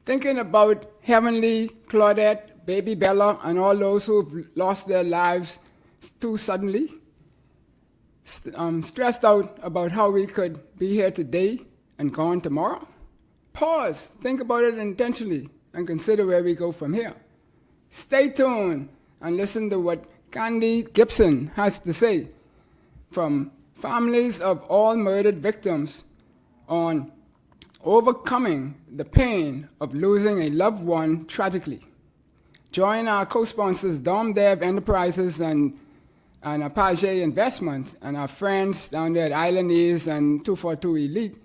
Thinking about Heavenly, Claudette, Baby Bella, and all those who've lost their lives too suddenly. Stressed out about how we could be here today and gone tomorrow. Pause, think about it intentionally, and consider where we go from here. Stay tuned and listen to what Candy Gibson has to say from families of all murdered victims on overcoming the pain of losing a loved one tragically. Join our co-sponsors Dom Dev Enterprises and Apache Investments and our friends down there at Islandese and 242 Elite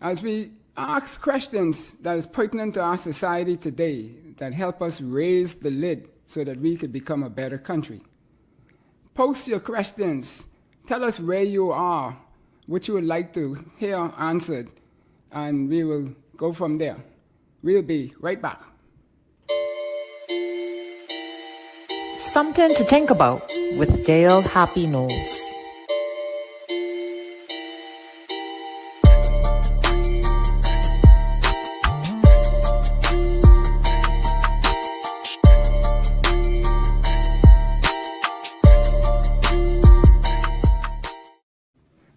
as we ask questions that is pertinent to our society today that help us raise the lid so that we could become a better country. Post your questions. Tell us where you are, what you would like to hear answered, and we will go from there. We'll be right back. Something to think about with Dale Happy Knowles.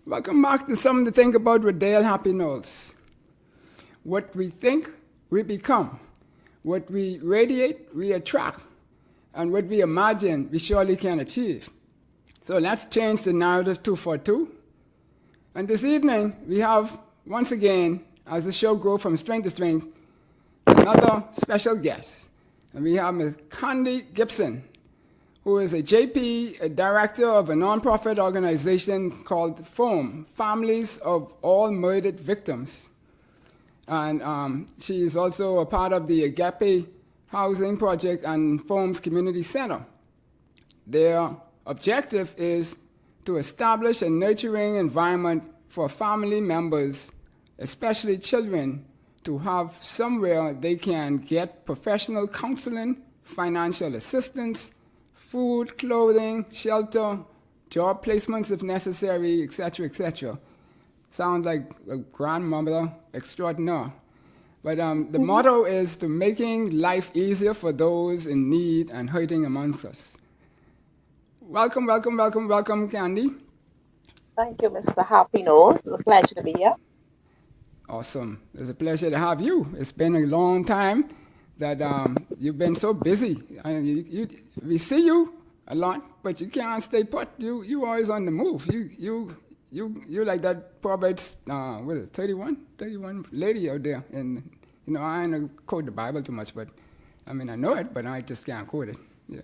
Welcome back to Something to Think About with Dale Happy Knowles. What we think, we become. What we radiate, we attract. And what we imagine, we surely can achieve. So let's change the narrative 242. And this evening, we have, once again, as the show grows from strength to strength, another special guest. And we have Ms. Candy Gibson, who is a JP, a director of a nonprofit organization called FOAM, Families of All Murdered Victims. And she is also a part of the Agape Housing Project and FOAM's Community Center. Their objective is to establish a nurturing environment for family members, especially children, to have somewhere they can get professional counseling, financial assistance, food, clothing, shelter, job placements if necessary, etc., etc. Sounds like a grandmother extraordinaire. But the motto is to making life easier for those in need and hurting amongst us. Welcome, welcome, welcome, welcome, Candy. Thank you, Mr. Happy Knowles. It's a pleasure to be here. Awesome. It's a pleasure to have you. It's been a long time that you've been so busy. We see you a lot, but you can't stay put. You always on the move. You like that Proverbs, what is it, 31 lady out there. And, I don't quote the Bible too much, but, I know it, but I just can't quote it. Yeah.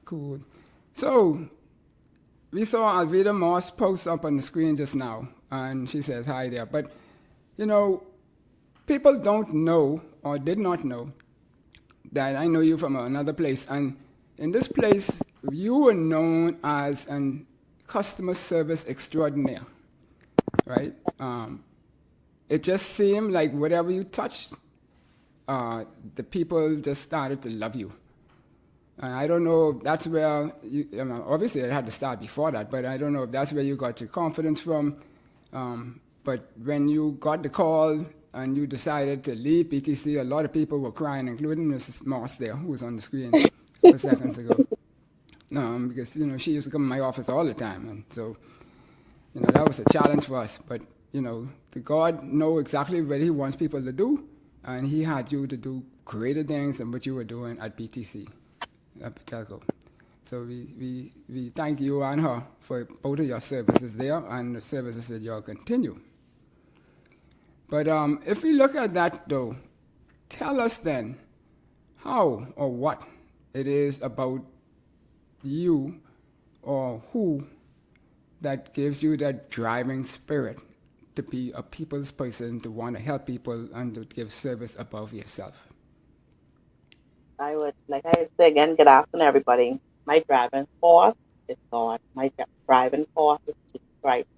Cool. So, we saw Alveda Moss post up on the screen just now, and she says hi there. But, people don't know or did not know that I know you from another place. And in this place, you were known as an customer service extraordinaire, right? It just seemed like whatever you touched, the people just started to love you. I don't know if that's where you, obviously it had to start before that, but I don't know if that's where you got your confidence from. But when you got the call and you decided to leave PTC, a lot of people were crying, including Mrs. Moss there, who was on the screen a couple seconds ago. Because, she used to come to my office all the time. And so, that was a challenge for us. But, the God know exactly what he wants people to do. And he had you to do greater things than what you were doing at PTC, at Telco. So we thank you and her for both of your services there and the services that you'll continue. But if we look at that, though, tell us then how or what it is about you or who that gives you that driving spirit to be a people's person, to want to help people and to give service above yourself. I would say again, good afternoon, everybody. My driving force is God. My driving force is Jesus Christ.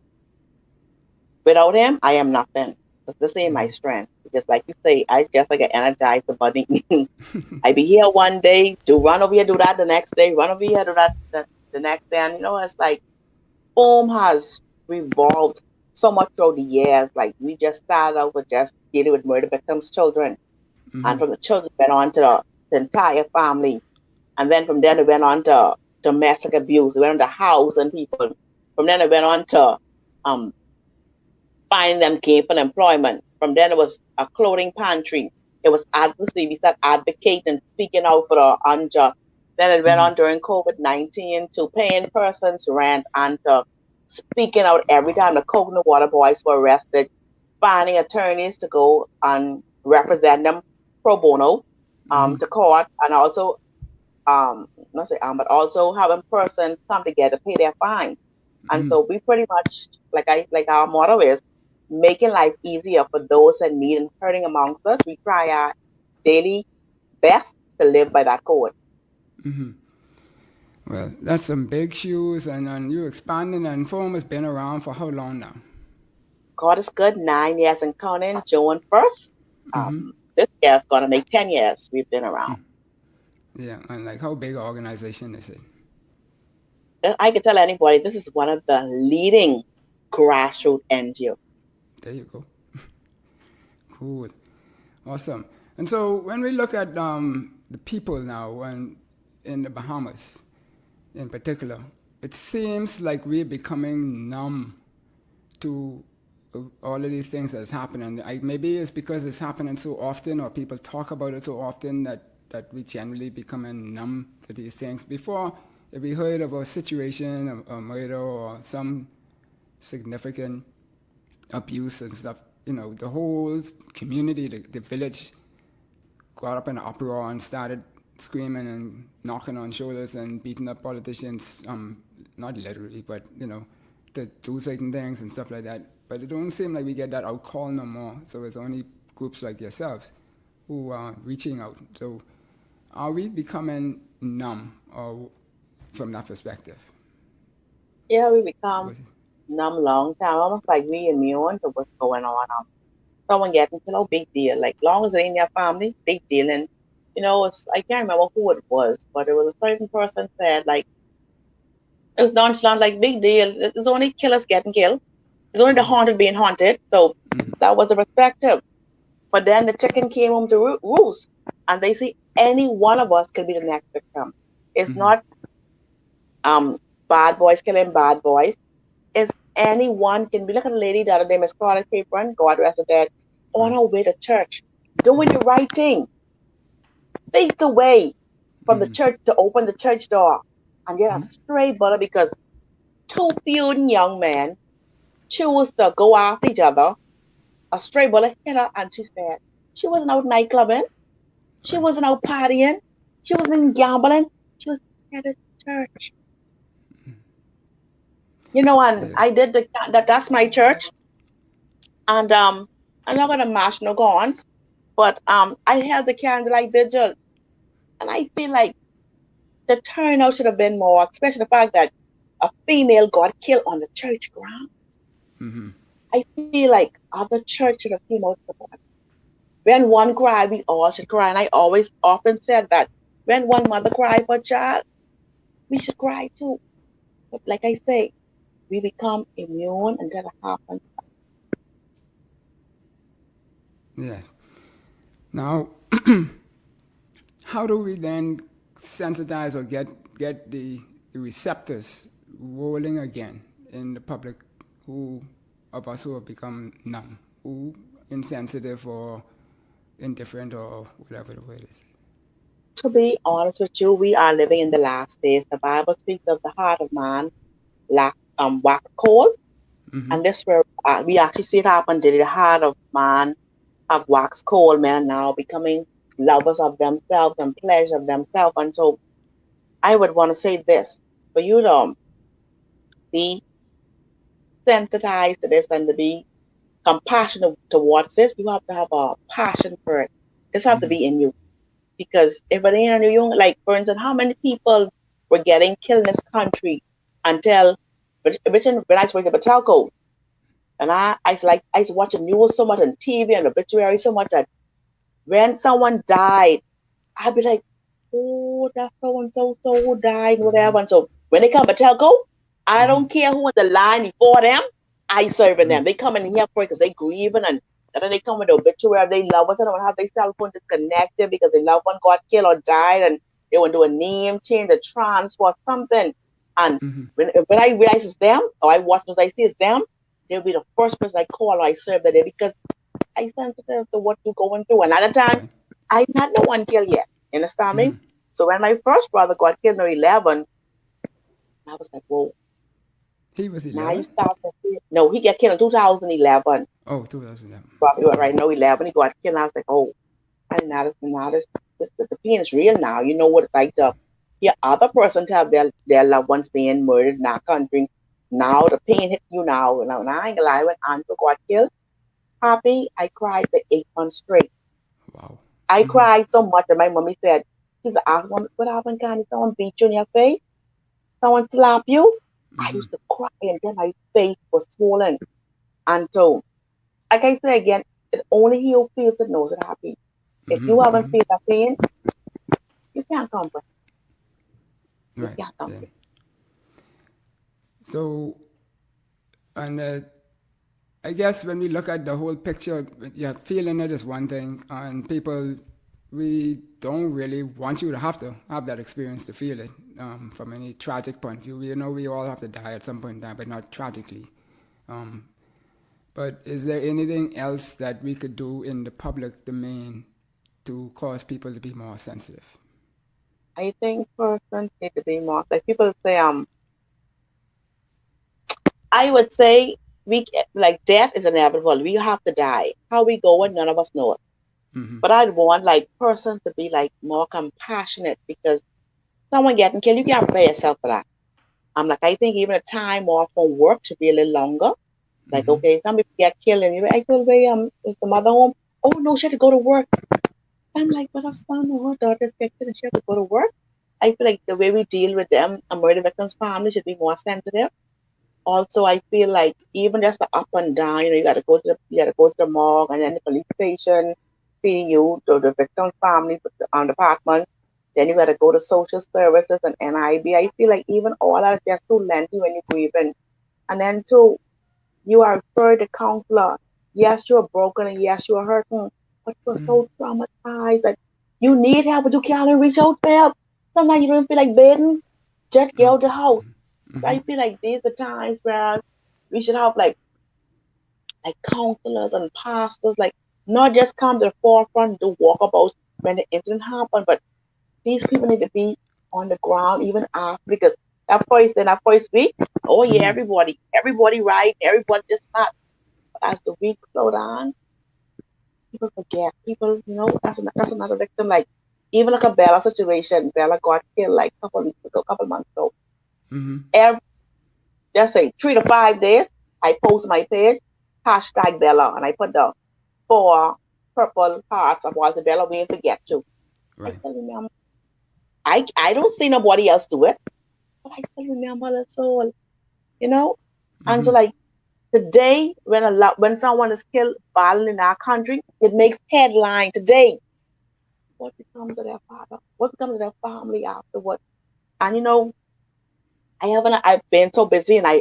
Without him, I am nothing. This ain't my strength. Just like you say, I just like an energized body. I be here one day, run over here, do that the next day, run over here, do that the next day. And it's like FOAM has revolved so much throughout the years. Like we just started out with just dealing with murder victims' children, and from the children went on to the entire family, and then from there it went on to domestic abuse. It went on to housing people. From then it went on to um, finding them gainful employment. From then it was a clothing pantry. It was advocacy. We started advocating, speaking out for the unjust. Then it went on during COVID-19 to paying persons rent and to speaking out every time the coconut water boys were arrested, finding attorneys to go and represent them pro bono to court, and also not say but also having persons come together pay their fine. And so we pretty much like our motto is making life easier for those in need and hurting amongst us. We try our daily best to live by that code. Well, that's some big shoes, and you expanding, and Forum has been around for how long now? God is good, 9 years and counting, June 1st. This year is going to make 10 years we've been around. Yeah, and like how big an organization is it? I can tell anybody this is one of the leading grassroots NGOs. There you go. Cool. Awesome. And so when we look at the people now and in the Bahamas in particular, it seems like we're becoming numb to all of these things that's happening. Maybe it's because it's happening so often, or people talk about it so often, that we generally becoming numb to these things. Before, if we heard of a situation, a murder, or some significant abuse and stuff, the whole community, the village got up in an uproar and started screaming and knocking on shoulders and beating up politicians, not literally, but, to do certain things and stuff like that. But it don't seem like we get that outcall no more. So it's only groups like yourselves who are reaching out. So are we becoming numb from that perspective? Yeah, we become numb long time, almost like we immune to what's going on. Someone getting killed, big deal. Like long as they're in your family, big deal. And I can't remember who it was, but it was a certain person said like it was nonchalant, like big deal. It's only killers getting killed. It's only the haunted being haunted. So that was the perspective. But then the chicken came home to roost, and they see any one of us could be the next victim. It's not bad boys killing bad boys. It's anyone can be. Look at a lady the other day, Miss Scarlett Capron, God rest her dead, on her way to church, doing the right thing. Feet away from the church to open the church door and get a stray bullet because two feuding young men choose to go after each other. A stray bullet hit her, and she said she wasn't out nightclubbing, she wasn't out partying, she wasn't even gambling, she was at church. And I did that's my church, and I'm not gonna mash no guns, but I held the candlelight vigil, and I feel like the turnout should have been more, especially the fact that a female got killed on the church grounds. I feel like other church should have came out support. When one cry, we all should cry. And I always often said that when one mother cry for a child, we should cry too. But like I say, we become immune until it happens. Yeah. Now, how do we then sensitize or get the receptors rolling again in the public who have become numb, who insensitive or indifferent or whatever the word is? To be honest with you, we are living in the last days. The Bible speaks of the heart of man wax cold, and this where we actually see it happen. The heart of man have waxed cold. Men are now becoming lovers of themselves and pleasure of themselves. And so I would want to say this, for you to be sensitized to this and to be compassionate towards this, you have to have a passion for it. This have to be in you. Because if it ain't in you, like for instance, how many people were getting killed in this country until when I was working at Batelco, and I used to watch the news so much on TV and obituary so much that when someone died, I'd be like, oh, that's so and so who died, whatever. And so when they come to Batelco, I don't care who in the line before them. I serving them. They come in here for it because they grieving and then they come with the obituary of their loved ones. They don't have their cell phone disconnected because their loved one got killed or died and they want to do a name change, a transfer, something. And when I realize it's them or I watch as I see it's them, they'll be the first person I call or I serve that day because I sensitive to what you're going through. Another time, Right. I not no one killed yet. You understand me? So when my first brother got killed in 11, I was like, whoa. He was Now you 11? start to see. No, he got killed in 2011. Oh, 2011. Probably right, no, 11. He got killed. And I was like, oh, I now the pain is real now. You know what it's like to hear other person tell their loved ones being murdered in our country. Now the pain hit you now. Now I ain't gonna lie, when Uncle got killed, happy, I cried for 8 months straight. Wow. I cried so much that my mommy said, she's asked, what happened, Connie? Someone beat you in your face? Someone slap you? I used to cry and then my face was swollen. And so, like I say again, it only he who feels it knows it happy. If you haven't felt that pain, you can't comprehend. You Right. can't Yeah. comprehend. So, and I guess when we look at the whole picture, yeah, feeling it is one thing, and people, we don't really want you to have that experience to feel it from any tragic point of view. We know we all have to die at some point in time, but not tragically. But is there anything else that we could do in the public domain to cause people to be more sensitive? I think persons need to be more like people say, I would say like death is inevitable. We have to die. How we go and none of us know it. But I'd want like persons to be like more compassionate because someone getting killed, you can't prepare yourself for that. I'm like, I think even a time off from work should be a little longer. Like, okay, some people get killed and I told me, is the mother home? Oh no, she had to go to work. I'm like, but her son or her daughter's get killed and she had to go to work. I feel like the way we deal with them, a murder victim's family should be more sensitive. Also, I feel like even just the up and down, you gotta go to the morgue and then the police station, see you, to the victim's family, department. Then you gotta go to social services and NIB. I feel like even all that is just too lengthy when you're grieving. And then too, you are referred to counselor. Yes, you're broken and yes, you're hurting, but you're so traumatized that you need help, but you can't even reach out for help. Sometimes you don't feel like bedding. Just get out of the Okay. house. So I feel like these are times where we should have like counselors and pastors, like not just come to the forefront to walk about when the incident happened, but these people need to be on the ground even after because that first week, oh yeah, everybody right, everybody just not. But as the week slow down, people forget. People, that's another victim. Like even like a Bella situation, Bella got killed like a couple months ago. Every just say 3 to 5 days, I post my page, hashtag Bella, and I put the 4 purple hearts of Walter Bella waiting to get you. I Right. still remember. I don't see nobody else do it, but I still remember the soul, you know? And so like today when someone is killed violently in our country, it makes headline today. What becomes of their father? What becomes of their family afterward? And I've been so busy and I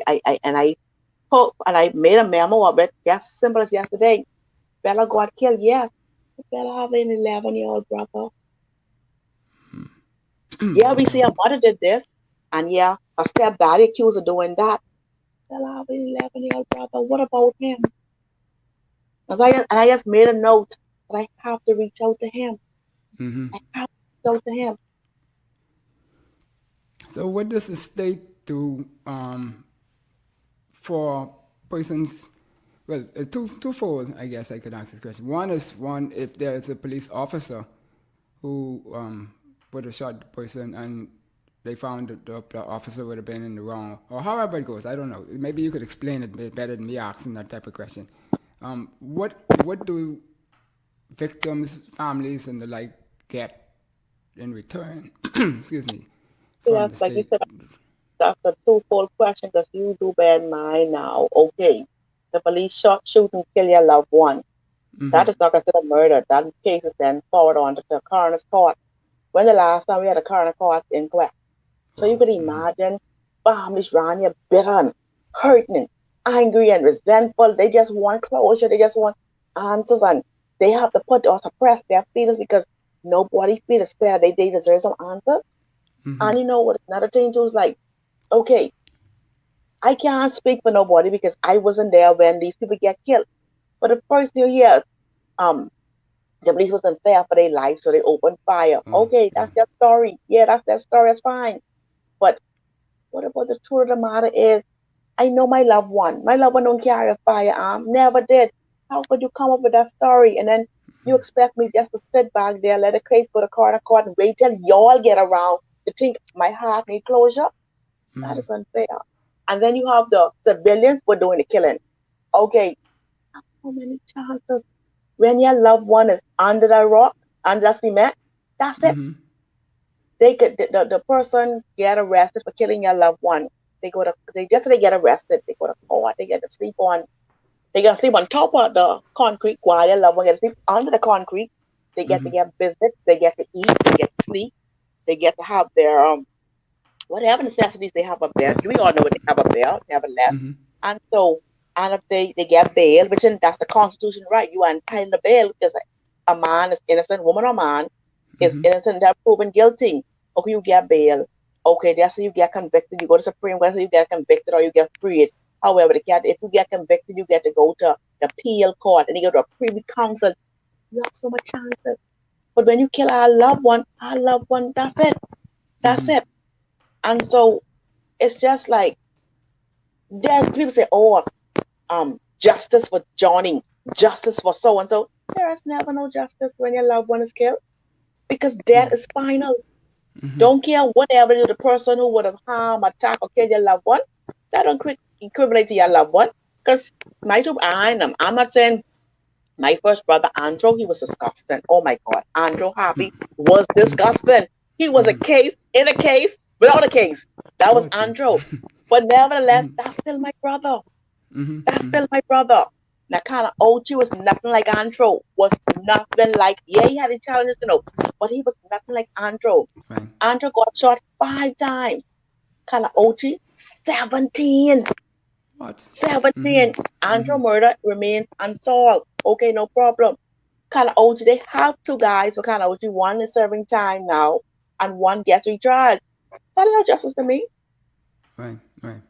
made a memo of it, just simple as yesterday. Bella got killed, yes. Bella have an 11-year-old brother. Yeah, we see her mother did this, and yeah, her stepdaddy accused of doing that. Bella have an 11-year-old brother. What about him? And so I just made a note that I have to reach out to him. I have to reach out to him. So what does the state do for persons? Well, twofold, I guess I could ask this question. One is if there is a police officer who would have shot the person and they found that the officer would have been in the wrong, or however it goes, I don't know. Maybe you could explain it better than me asking that type of question. What do victims, families, and the like get in return? Excuse me, from Yes, the like you state. said, that's a twofold question because you do bear in mind now. Okay, the police shoot and kill your loved one. That is not considered murder. That case is then forward on to the coroner's court. When the last time we had a coroner court inquest? So you Wow. could imagine families around here bitter and hurting. angry and resentful. They just want closure. They just want answers, and they have to put or suppress their feelings because nobody feels fair. They deserve some answers. Mm-hmm. And you know what? Another thing too is like, okay, I can't speak for nobody because I wasn't there when these people get killed. For the first few years, um, the police was unfair for their life, so they opened fire. Oh, Okay, yeah. that's their story. Yeah, that's their story. That's fine. But what about the truth of the matter is, I know my loved one. My loved one don't carry a firearm. Never did. How could you come up with that story and then you expect me just to sit back there, let the case go to court, and wait till y'all get around to think my heart need closure? That Mm-hmm. is unfair. And then you have the civilians who are doing the killing. Okay, how many chances when your loved one is under the rock, under cement? That's it. Mm-hmm. They could the person get arrested for killing your loved one. They get arrested. They go to court. They get to sleep on top of the concrete while their loved one gets to sleep under the concrete. They get to Mm-hmm. get visits. They get to eat. They get to sleep. They get to have their whatever necessities they have up there. We all know what they have up there. They have a less. Mm-hmm. And so, and if they get bail, that's the Constitution right. You are entitled to bail because a man is innocent, woman or man is Mm-hmm. innocent, they're proven guilty. Okay, you get bail. Okay, that's how you get convicted. You go to Supreme Court, that's how you get convicted or you get freed. However, if you get convicted, you get to go to the appeal court and you go to a privy council. You have so much chances. But when you kill our loved one, that's it. That's Mm-hmm. it. And so it's just like there's people say, oh, justice for Johnny, justice for so and so. There is never no justice when your loved one is killed because death is final. Mm-hmm. Don't care whatever the person who would have harmed, attacked, or killed your loved one. That don't equivalent to your loved one. Because I'm not saying my first brother Andrew, he was disgusting. Oh my God, Andrew Happy was disgusting. He was a Mm-hmm. case in a case without a case. That was Gotcha. Andrew. But nevertheless, that's still my brother. Mm-hmm. That's Mm-hmm. still my brother. Now, kind of Ochi was nothing like Andrew. Was nothing like, yeah, he had his challenges, but he was nothing like Andrew. Right. Andrew got shot 5 times. Kind of Ochi, 17. What? Mm-hmm. 17. Mm-hmm. Andrew murder remains unsolved. Okay, no problem. Kind of Ochi, they have 2 guys. So kind of Ochi, one is serving time now, and one gets retried. That is no justice to me. Right. Right.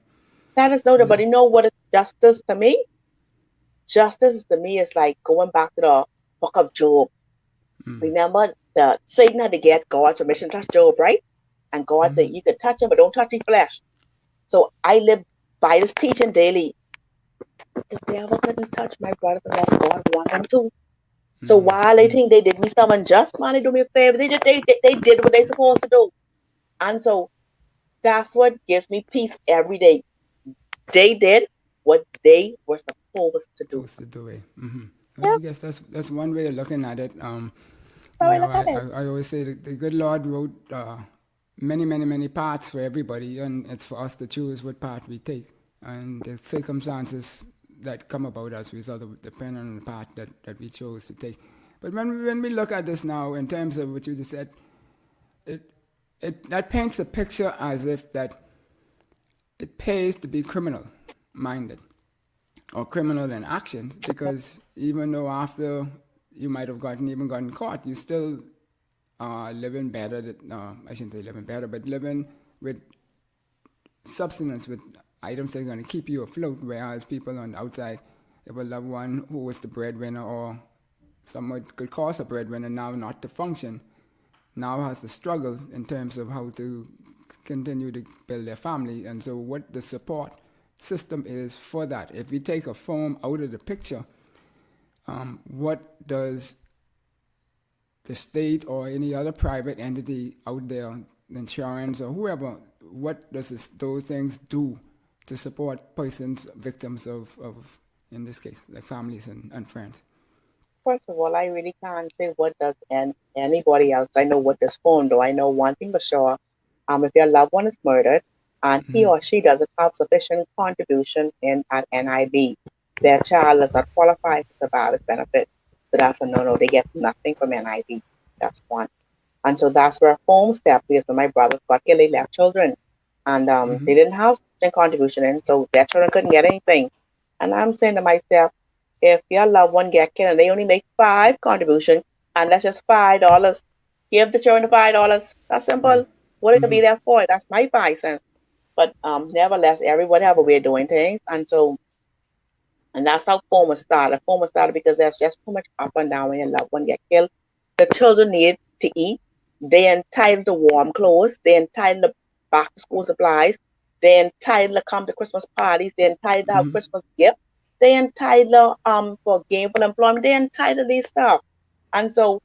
That is no, Yeah. but you know what is justice to me? Justice to me is like going back to the book of Job. Mm-hmm. Remember, the Satan had to get God's permission to touch Job, right? And God said, you could touch him, but don't touch his flesh. So I live by this teaching daily. The devil couldn't touch my brothers unless God wanted him to. So Mm-hmm. while they think they did me some unjust, man, they do me a favor. They did what they supposed to do. And so that's what gives me peace every day. They did what they were supposed to do. Supposed to do it. Mm-hmm. Well, Yeah, I guess that's one way of looking at it. so I look at it. I always say that the good Lord wrote many, many, many paths for everybody, and it's for us to choose what path we take. And the circumstances that come about as a result of depending on the path that we chose to take. But when we look at this now in terms of what you just said, that paints a picture as if that it pays to be criminal minded or criminal in actions, because even though after you might have gotten caught, you still living better. I shouldn't say living better, but living with substance, with items that are going to keep you afloat. Whereas people on the outside, if a loved one who was the breadwinner or somewhat could cause a breadwinner now not to function, now has to struggle in terms of how to continue to build their family. And so what the support system is for that. If we take a firm out of the picture, what does the state or any other private entity out there, insurance or whoever, what does those things do to support persons, victims of in this case, like families and friends? First of all, I really can't say what does anybody else. I know what this phone do. I know one thing for sure. If your loved one is murdered and he or she doesn't have sufficient contribution in an NIB, their child does not qualify for survivor's benefit. So that's a no-no. They get nothing from NIB. That's one. And so that's where home step is. When my brothers got killed, they left children. And they didn't have sufficient contribution in, so their children couldn't get anything. And I'm saying to myself, if your loved one get killed and they only make five contribution, and that's just $5, give the children the $5. That's Right. simple. What it could be there for? That's my 5 cents. But nevertheless, everybody have a way of doing things, and that's how FOMO started. FOMO started because there's just too much up and down when your loved one get killed. The children need to eat. They entitled to warm clothes. They entitled to back to school supplies. They entitled to come to Christmas parties. They entitled to have Christmas gifts. They entitled for gainful employment. They entitled to these stuff. And so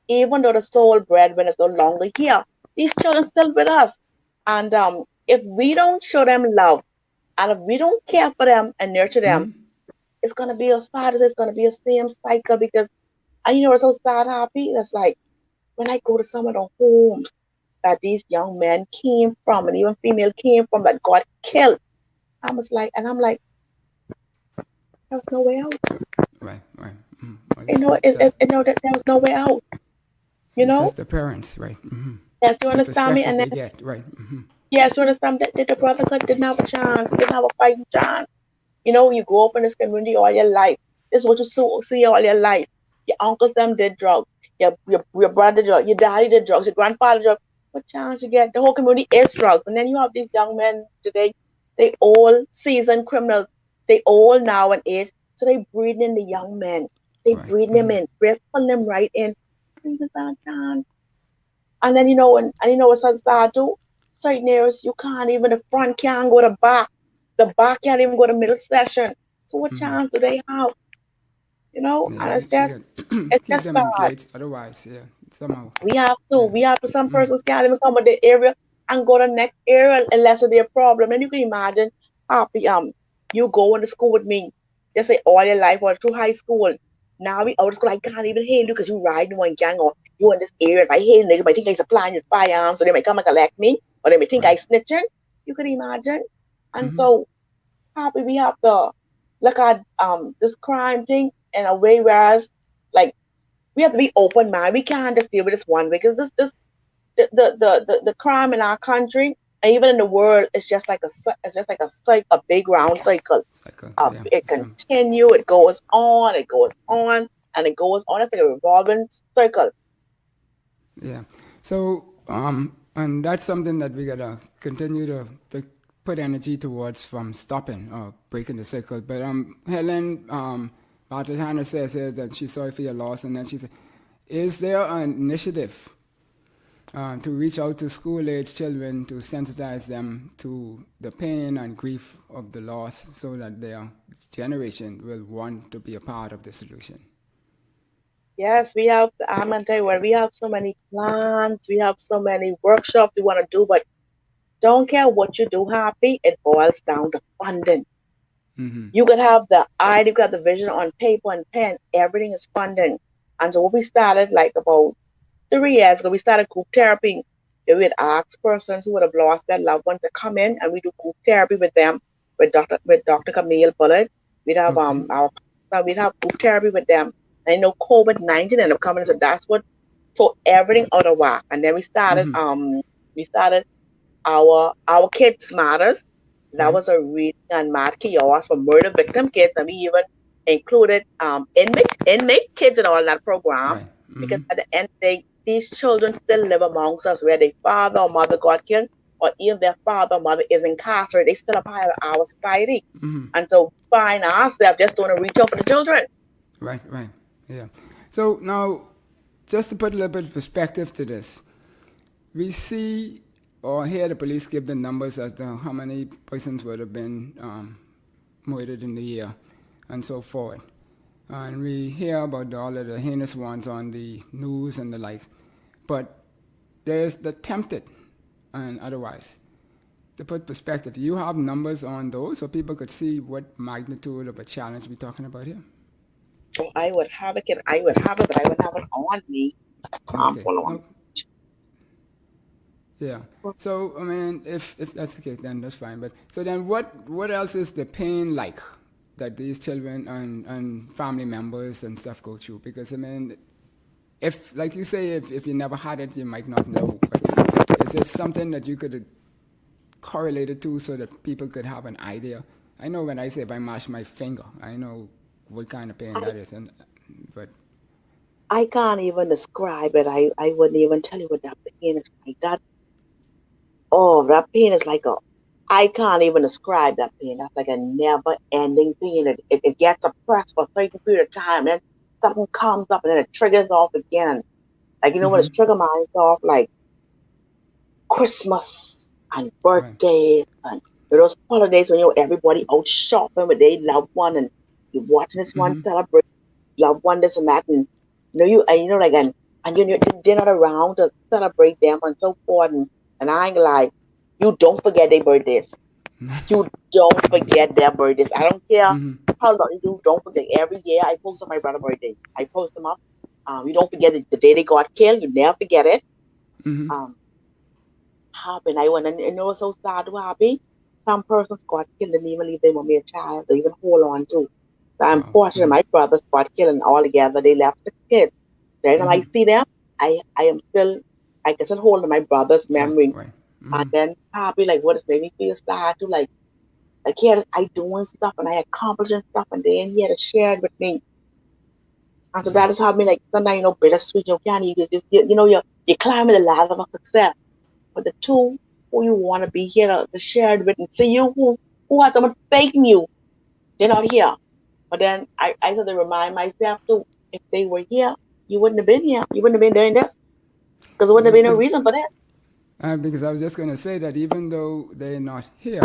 even though the sole breadwinner is no longer here, these children still with us. And if we don't show them love, and if we don't care for them and nurture them, it's gonna be a sad. It's gonna be a same cycle because, and it's so sad, happy. It's like when I go to some of the homes that these young men came from, and even female came from, that got killed. I'm like, there was no way out. Right. Right. That there was no way out. It's just the parents, right? Yes, you The understand me? perspective And they then, get, right? yes, you understand that the brother didn't have a chance, didn't have a fighting chance. You grow up in this community all your life. This is what you see all your life. Your uncles them did drugs. Your brother did drugs. Your daddy did drugs. Your grandfather did drugs. What chance you get? The whole community is drugs. And then you have these young men today. They all seasoned criminals. They all now an age. So they breeding in the young men. They Right. breeding them in. They're pulling them right in. And then what's so sad too? Certain areas you can't even, the front can't go to back. The back can't even go to middle section. So what chance do they have? Yeah. And You it's keep just them in bad. grades. Otherwise, yeah. Somehow. Yeah. We have to, some persons can't even come to the area and go to the next area unless it be a problem. And you can imagine, happy, you go into school with me, just say all your life or through high school. Now we out of school, I can't even hail you because you ride in one gang or you in this area. If I hail niggas, might think I supplying with firearms, so they might come and collect me, or they might think I Right. snitching. You could imagine. And so happy we have to look at this crime thing in a way, whereas like we have to be open minded. We can't just deal with this one way because this the crime in our country and even in the world is just like it's just like a big round cycle. Cycle. Yeah. It From continue, it goes on, and it goes on. It's like a revolving circle. Yeah. So, and that's something that we gotta continue to put energy towards from stopping or breaking the cycle. But Helen Bartlett says here that she's sorry for your loss, and then she said, "Is there an initiative to reach out to school-age children to sensitize them to the pain and grief of the loss, so that their generation will want to be a part of the solution?" Yes, we have. I'm gonna tell you what. We have so many plans. We have so many workshops we want to do, but don't care what you do, happy. It boils down to funding. You could have the idea, you could have the vision on paper and pen. Everything is funding. And so what we started like about 3 years ago, we started group therapy. We would ask persons who would have lost their loved ones to come in, and we do group therapy with them with Dr. Camille Bullitt. We'd have Okay. we'd have group therapy with them. And I know COVID-19 ended up coming, so that's what threw everything out of whack. And then we started our Kids Matters. That Right. was a reading and math kiosk for murder victim kids, and we even included inmate kids in all that program, Right. because at the end of the day, these children still live amongst us, where their father or mother got killed, or even their father or mother is incarcerated. They still a part of our society, and so we find ourselves just want to reach out for the children. Right. Right. Yeah. So now, just to put a little bit of perspective to this, we see or hear the police give the numbers as to how many persons would have been murdered in the year and so forth. And we hear about all of the heinous ones on the news and the like. But there's the tempted and otherwise. To put perspective, do you have numbers on those so people could see what magnitude of a challenge we're talking about here? So I would have it, but I would have it on me. Okay. Hold on. No, yeah. So I mean, if that's the case, then that's fine. But so then, what else is the pain like that these children and family members and stuff go through? Because I mean, if like you say, if you never had it, you might not know. But is it something that you could correlate it to so that people could have an idea I know when I say if I mash my finger, I know what kind of pain that is, but I can't even describe it. I wouldn't even tell you what that pain is like. That pain is like I can't even describe that pain. That's like a never ending pain. It gets suppressed for a certain period of time. Then something comes up and then it triggers off again. Like, when it's trigger minds off, like Christmas and right. birthdays and those holidays when, everybody out shopping with their loved one and you're watching this one celebrate loved one, this and that. And, like, and you're not around to celebrate them and so forth. And I ain't like, you don't forget their birthdays. You don't forget their birthdays. I don't care how long you do. Don't forget. Every year I post on my brother's birthday. I post them up. You don't forget the day they got killed. You never forget it. Happened. I went and it was so sad to happen. Some persons got killed and even leave them with me a child to even hold on to. So I'm fortunate my brothers got killed and all together they left 6 kids. Then when I see them, I am still I can still hold on my brother's memory. Right. And then happy like what is made me feel sad to like here I doing stuff and I accomplishing stuff and then he had to share it with me. And so that is how me like sometimes bittersweet you can't you're climbing the ladder of success. But the two who you want to be here to share it with and see you who has someone faking you, they're not here. But then I had to remind myself too, if they were here, you wouldn't have been here. You wouldn't have been doing this. Because there wouldn't have been no reason for that. Because I was just going to say that even though they're not here,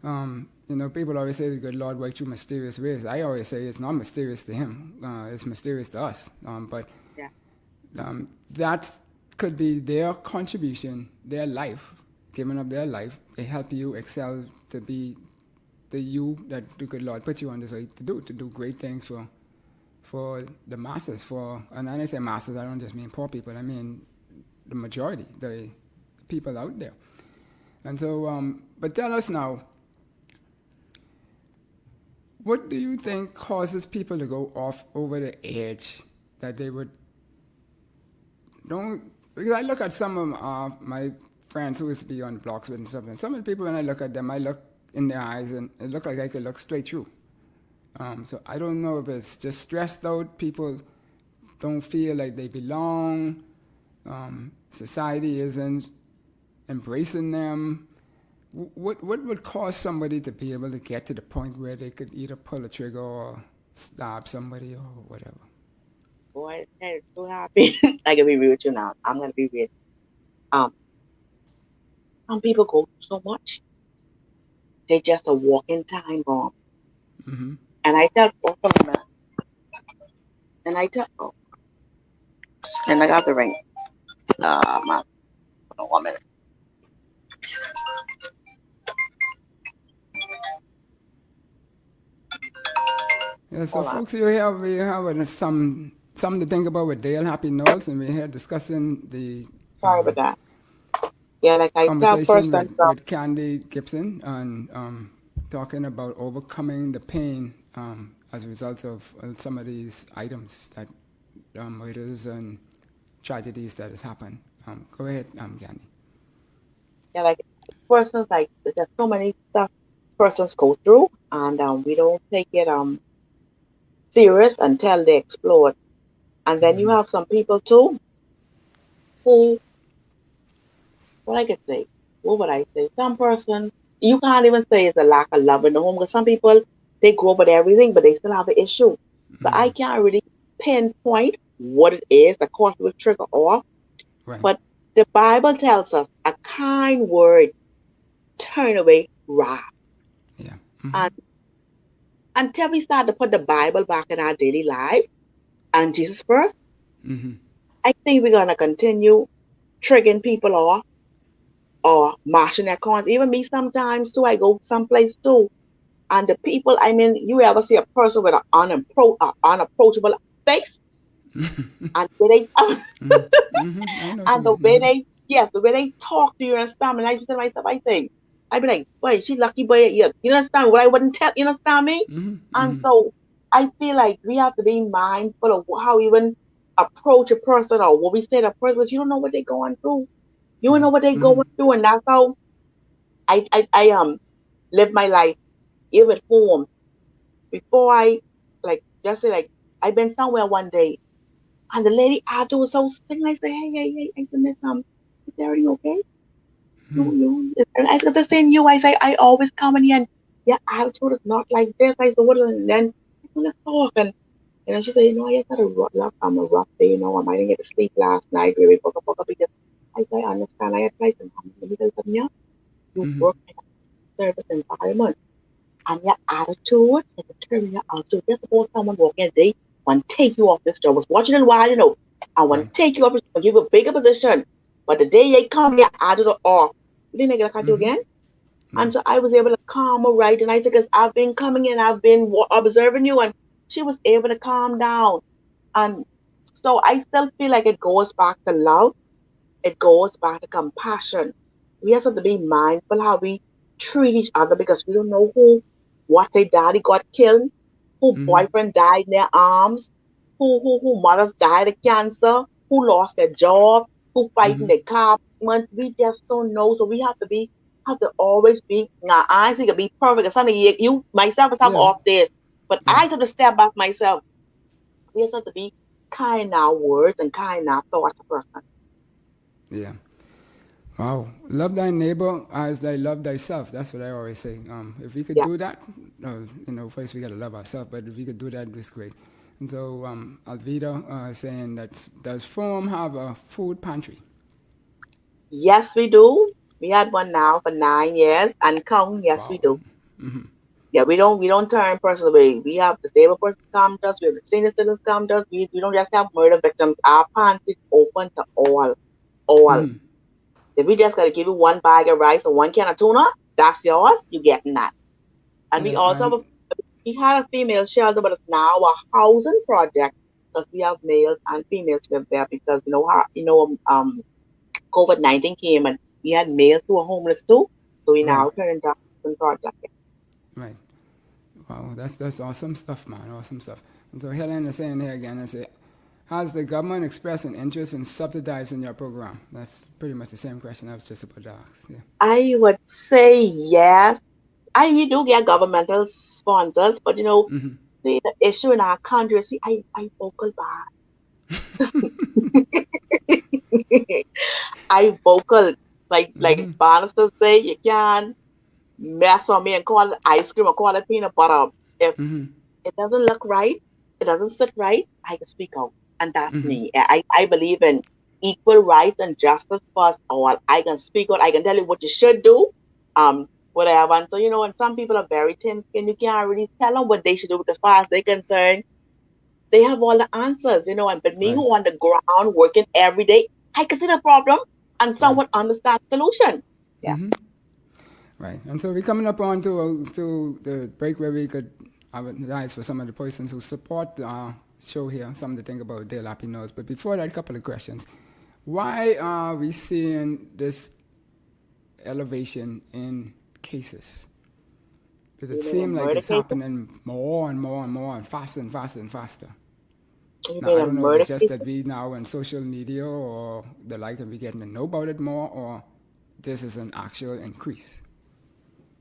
people always say the good Lord works through mysterious ways. I always say it's not mysterious to him. It's mysterious to us. But that could be their contribution, their life, giving up their life. They help you excel to be the you that the good Lord put you on this earth to do great things for the masses. And when I say masses, I don't just mean poor people. I mean the majority, the people out there. And so, but tell us now, what do you think causes people to go off over the edge that they would don't? Because I look at some of my friends who used to be on the blocks with and stuff, and some of the people when I look at them, I look in their eyes and it looked like I could look straight through. So I don't know if it's just stressed out, people don't feel like they belong, society isn't embracing them. What would cause somebody to be able to get to the point where they could either pull a trigger or stab somebody or whatever? Boy, I'm so happy. I can be real with you now. I'm gonna be real. Some people go through so much. They just a walking time bomb. And I tell and I got the ring. Hold on 1 minute. Yeah, so folks, we have something to think about with Dale Happy Knowles, and we're here discussing the Sorry about that. Yeah, like I tell conversation person with Candy Gibson and talking about overcoming the pain as a result of some of these items that murders and tragedies that has happened. Go ahead, Candy. Yeah, like persons like there's so many stuff persons go through and we don't take it serious until they explode. And then you have some people too who what I could say, what would I say? Some person you can't even say it's a lack of love in the home because some people they grow up with everything but they still have an issue. So I can't really pinpoint what it is that causes the trigger off. Right. But the Bible tells us a kind word turn away wrath. Yeah. And until we start to put the Bible back in our daily life and Jesus first, I think we're gonna continue triggering people off or marching their corners. Even me sometimes too, I go someplace too. And the people, I mean, you ever see a person with an unapproachable face? And they and the way the way they talk to you and stuff, and I just tell myself, I'd be like, boy, she lucky boy, you understand what I wouldn't tell, you understand me? And so I feel like we have to be mindful of how we even approach a person or what we say to a person, because you don't know what they're going through. You don't know what they're going through, and that's how I live my life. give it home before I like just say like I've been somewhere one day and the lady after was so sick and I say, hey, I said, Miss is everything okay? You and I said the same you. I say I always come in here and your attitude is not like this. I said, what and then I said, let's talk and then she said, I just had a rough day, I didn't get to sleep last night, really book because I say I understand I tried to let me tell you something else. You work in a service environment and your attitude can determine your altitude. Just suppose someone walk in today and take you off this job. Was watching it a while, I want Right. to take you off and give you a bigger position. But the day they come, your attitude off. You didn't get to do again. No. And so I was able to calm her right. And I said, because I've been coming in, I've been observing you, and she was able to calm down. And so I still feel like it goes back to love. It goes back to compassion. We have to be mindful how we treat each other because we don't know what their daddy got killed, who boyfriend died in their arms, who mothers died of cancer, who lost their jobs, who fighting their car. We just don't know. So we have to always be. Now, I think it be perfect. Something you myself, I'm Yeah. off this, but Yeah. I have to step back myself. We just have to be kind in our words and kind in our thoughts, a person. Yeah. Wow. Love thy neighbor as thy love thyself. That's what I always say. If we could Yeah. do that, first we got to love ourselves, but if we could do that, it's great. And so Alvida saying that does Forum have a food pantry? Yes, we do. We had one now for 9 years and count. Yes, we Wow. do. Yeah, we don't turn persons away. We have disabled persons come to us. We have the senior citizens come to us. We don't just have murder victims. Our pantry is open to all. If we just gotta give you one bag of rice and one can of tuna, that's yours. You getting that. And we Yeah. also And we had a female shelter, but it's now a housing project because we have males and females live there because COVID-19 came and we had males who were homeless too. So we right. now turn into a housing project. Right. Wow. That's awesome stuff, man. Awesome stuff. And so Helen is saying here again, I say, has the government expressed an interest in subsidizing your program? That's pretty much the same question I was just about to ask. Yeah. I would say yes. We do get governmental sponsors, but the issue in our country, see, I vocal bad. I vocal like Bannister say, you can mess on me and call it ice cream or call it peanut butter. If it doesn't look right, it doesn't sit right, I can speak out. And that's me. I believe in equal rights and justice for us all. I can speak out, I can tell you what you should do, whatever. And so, and some people are very thin skinned, you can't really tell them what they should do because as far as they're concerned, they have all the answers, but me Right. who on the ground working every day, I can see the problem and Right. somewhat understand the solution. Yeah. Right. And so we're coming up on to the break where we could advise for some of the persons who support the show here, something to think about Dale Happy knows. But before that, a couple of questions. Why are we seeing this elevation in cases? Does it You mean a seem like murder it's case? happening more and more and more and faster and faster and faster? You Now, mean I a don't know if murder it's just case? that we now on social media or the like and we getting to know about it more, or this is an actual increase.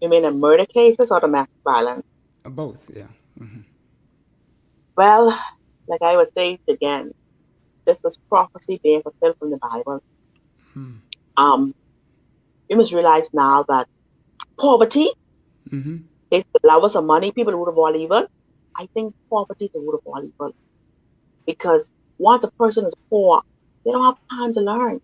You mean a murder cases or domestic violence? Both, yeah. Well, like I would say it again, this is prophecy being fulfilled from the Bible. Um, you must realize now that poverty is the lovers of money, people the root of all evil. I think poverty is the root of all evil because once a person is poor, they don't have time to learn.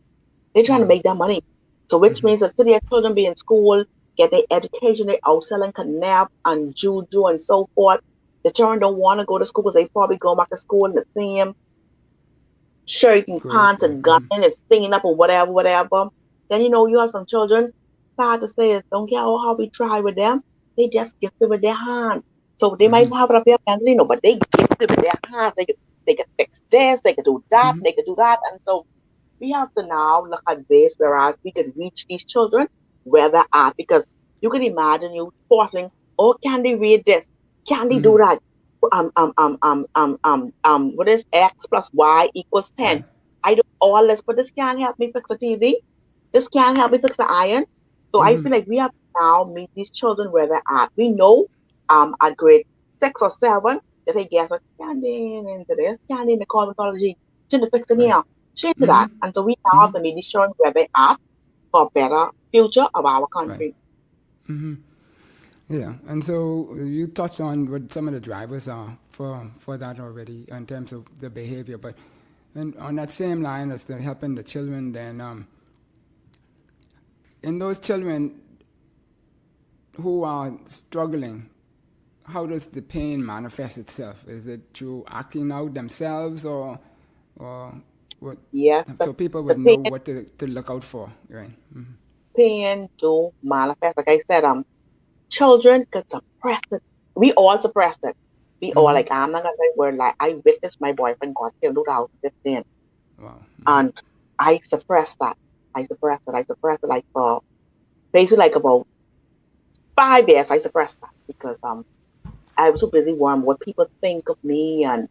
They're trying to make that money. So which means that their children be in school, get their education, they out selling canap and juju and so forth. The children don't want to go to school because they probably go back to school in the same shirt and Great, pants right. and gun and singing up or whatever. Then you have some children, sad to say is don't care how we try with them. They just gifted with their hands. So they might not have it up here mentally, but they gifted with their hands. They can fix this, they can do that, they can do that. And so we have to now look at ways whereas we can reach these children where they're at because you can imagine you forcing, oh, can they read this? Can they do that? What is X plus Y equals 10? Right. I do all this, but this can't help me fix the TV. This can't help me fix the iron. So I feel like we have to now meet these children where they're at. We know at grade 6 or 7, they say, guess what, scan in into this, scan in the cosmetology, change the fix in Right. here, change to that. And so we now have to be ensuring where they are for a better future of our Right. country. Yeah, and so you touched on what some of the drivers are for that already in terms of the behavior, but and on that same line as to helping the children, then in those children who are struggling, how does the pain manifest itself? Is it through acting out themselves, or what? Yes, So people the would know pain, what to look out for, right? pain do manifest. Like I said, children could suppress it. We all suppress it. We all, like, I'm not gonna say word, like, I witnessed my boyfriend got killed in 2015, Wow. and I suppressed that. I suppressed it like for basically like about 5 years. I suppressed that because I was so busy worrying what people think of me, and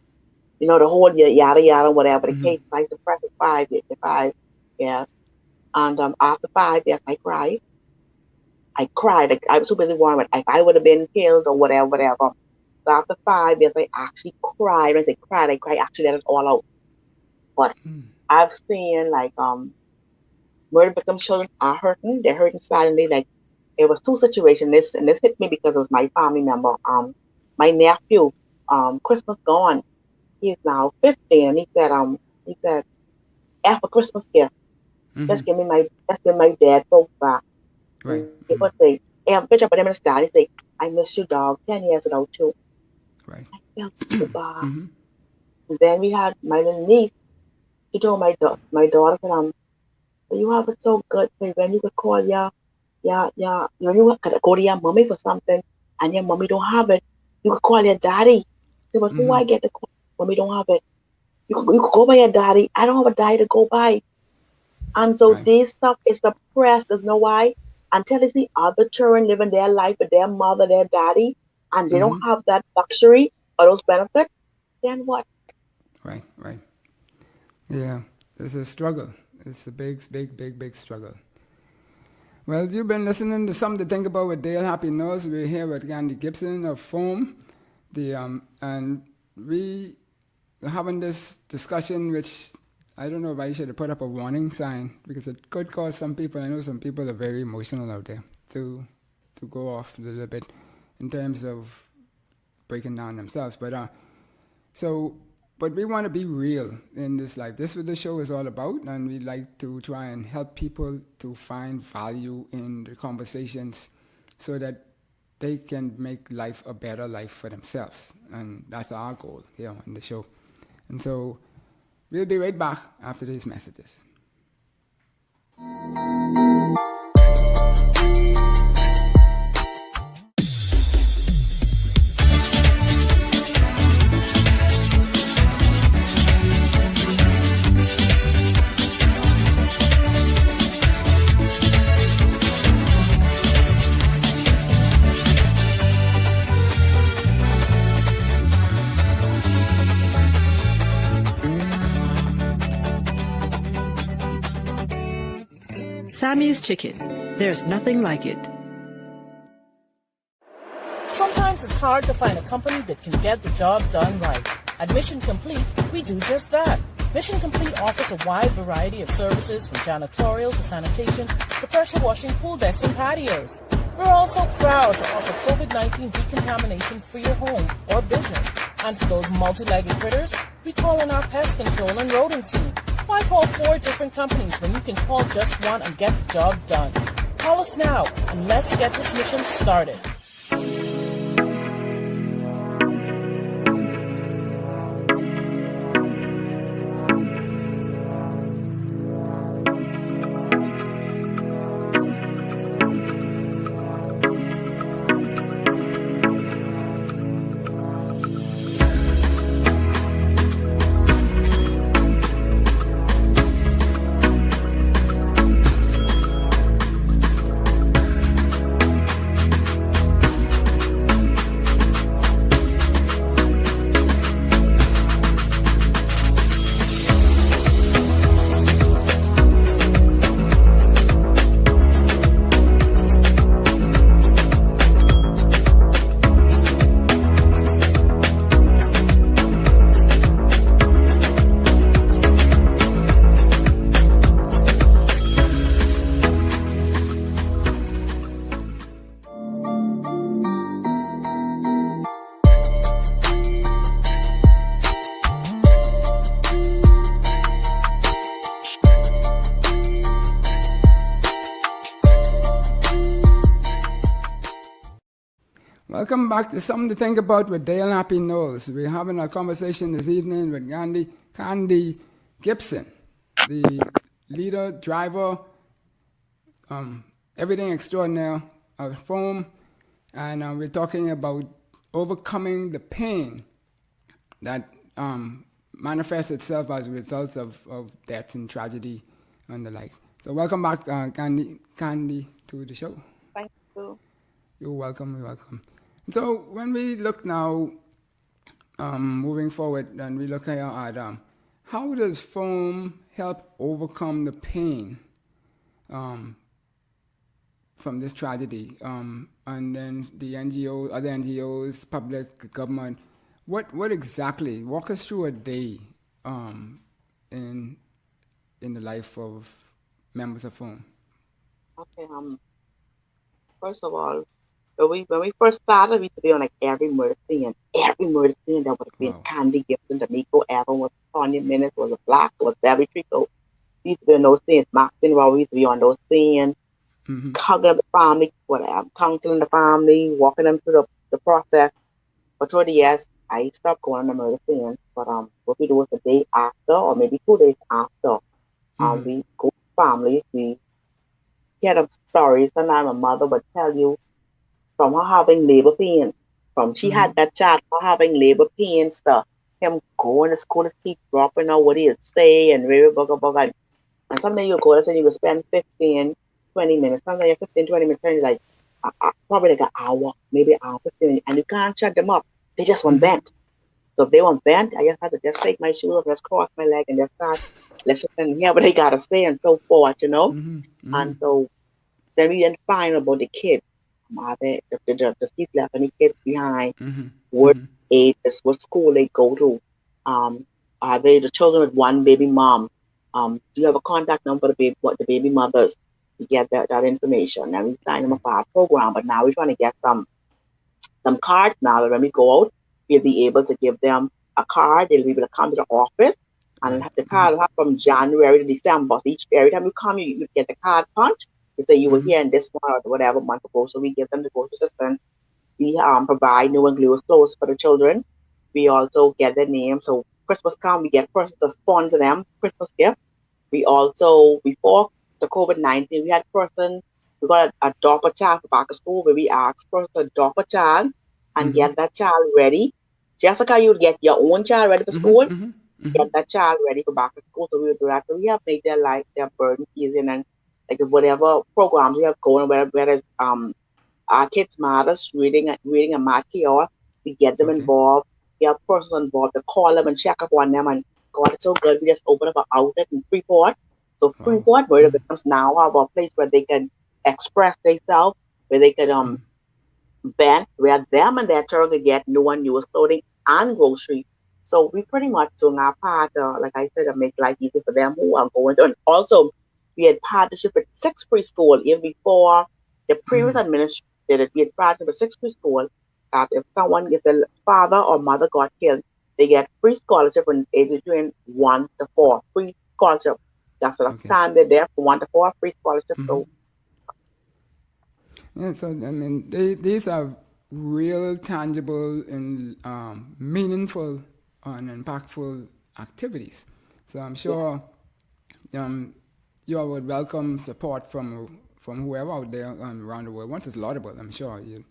the whole yada yada whatever the case. I suppressed it 5 years, 5 years, and after 5 years, I cried. I cried. Like, I was so busy worrying if I would have been killed or whatever, whatever. So after 5 years, I actually cried. When I say cried, I cried, actually let it all out. But I've seen, like, murder victim children are hurting. They're hurting silently. Like, it was two situations. This hit me because it was my family member. My nephew, Christmas gone. He is now 15, and he said, "F a Christmas gift. Just give my dad folks back." Right. He would say, "Hey, I'm picture up with him in the style." He say, "I miss you, dog. 10 years without you." Right. I felt so bad. And then we had my little niece. She told my daughter, said, "You have it so good, so when you could call when you could go to your mommy for something, and your mommy don't have it, you could call your daddy." She was, "Who I get to call? Mommy don't have it. You could go by your daddy. I don't have a daddy to go by." And so Right. this stuff is suppressed. There's no why. Until they see other children living their life with their mother, their daddy, and they don't have that luxury or those benefits, then what? Right. Right. Yeah, it's a struggle. It's a big, big, big, big struggle. Well, you've been listening to something to think about with Dale Happy Knows. We're here with Andy Gibson of Foam, and we are having this discussion, which I don't know if I should have put up a warning sign, because it could cause some people. I know some people are very emotional out there to go off a little bit in terms of breaking down themselves. But we want to be real in this life. This is what the show is all about, and we like to try and help people to find value in the conversations so that they can make life a better life for themselves. And that's our goal here on the show. And so we'll be right back after these messages. Sammy's Chicken. There's nothing like it. Sometimes it's hard to find a company that can get the job done right. At Mission Complete, we do just that. Mission Complete offers a wide variety of services from janitorial to sanitation to pressure washing pool decks and patios. We're also proud to offer COVID-19 decontamination for your home or business. And for those multi-legged critters, we call in our pest control and rodent team. Why call 4 different companies when you can call just one and get the job done? Call us now and let's get this mission started. Welcome back to Something to Think About with Dale Happy Knowles. We're having a conversation this evening with Candy Gibson, the leader, driver, everything extraordinaire of Foam. And we're talking about overcoming the pain that manifests itself as a result of death and tragedy and the like. So welcome back, Candy, to the show. Thank you. You're welcome. You're welcome. So when we look now, moving forward, and we look here at how does foam help overcome the pain from this tragedy, and then the NGOs, other NGOs, public, government, what exactly? Walk us through a day in the life of members of foam. Okay. First of all, when we first started, we used to be on like every murder scene. Every murder scene that would have been Candy Gibson, D'Amico Evans, Tanya Minutes, was a Black, was Debbie Trico. We used to be on those scenes. Maxine Rowe used to be on those scenes. Hugging the family, whatever, counseling the family, walking them through the process. But through the years, I stopped going on the murder scene. But what we do is the day after, or maybe 2 days after, we go to families, we hear them stories. Sometimes my mother would tell you from her having labor pains, from she had that child, her having labor pains, to him going to school, his teeth dropping out what he'd say, and very bugger. And sometimes you go and you will spend 15, 20 minutes, sometimes you're 15, 20 minutes, and like probably like an hour, maybe an hour, 15 minutes, and you can't shut them up. They just want vent. So if they want vent, I just have to just take my shoes off, just cross my leg, and just start listening and hear what they gotta say, and so forth, And so then we find about the kids. Are they the kids left any kids behind? What ages, what school they go to? Are they the children with one baby mom? Do you have a contact number for the baby mothers? We get that information. Now we sign them up for our program, but now we're trying to get some cards now that when we go out, we'll be able to give them a card. They'll be able to come to the office, and the card will have from January to December. So every time you come, you get the card punch. You say you were here in this month or whatever month ago. So we give them the grocery assistance. We provide new and glues clothes for the children. We also get their names. So Christmas come, we get persons to sponsor them Christmas gift. We also, before the COVID-19, we had person, we got to adopt a child for back to school, where we asked person to adopt a child and get that child ready. Just like how you would get your own child ready for school, get that child ready for back to school. So we would do that. So we have made their life, their burden easy, and like whatever programs we have going, whether it's our kids matters, reading a math kiosk, we get them involved. We have persons involved to call them and check up on them, and God, it's so good. We just open up an outlet in Freeport. So Freeport, where the victims now have a place where they can express themselves, where they can vent, where them and their children get new and newest clothing and groceries. So we pretty much doing our part, like I said, to make life easy for them who are going to. And also, we had partnership with 6 preschool even before the previous administration did it. We had partnership with 6 preschool that if the father or mother got killed, they get free scholarship in age between 1 to 4. Free scholarship. That's what the time they're there from 1 to 4, free scholarship. So yeah, so I mean, these are real, tangible, and meaningful and impactful activities. So I'm sure you all would welcome support from whoever out there around the world. Once it's laudable, I'm sure you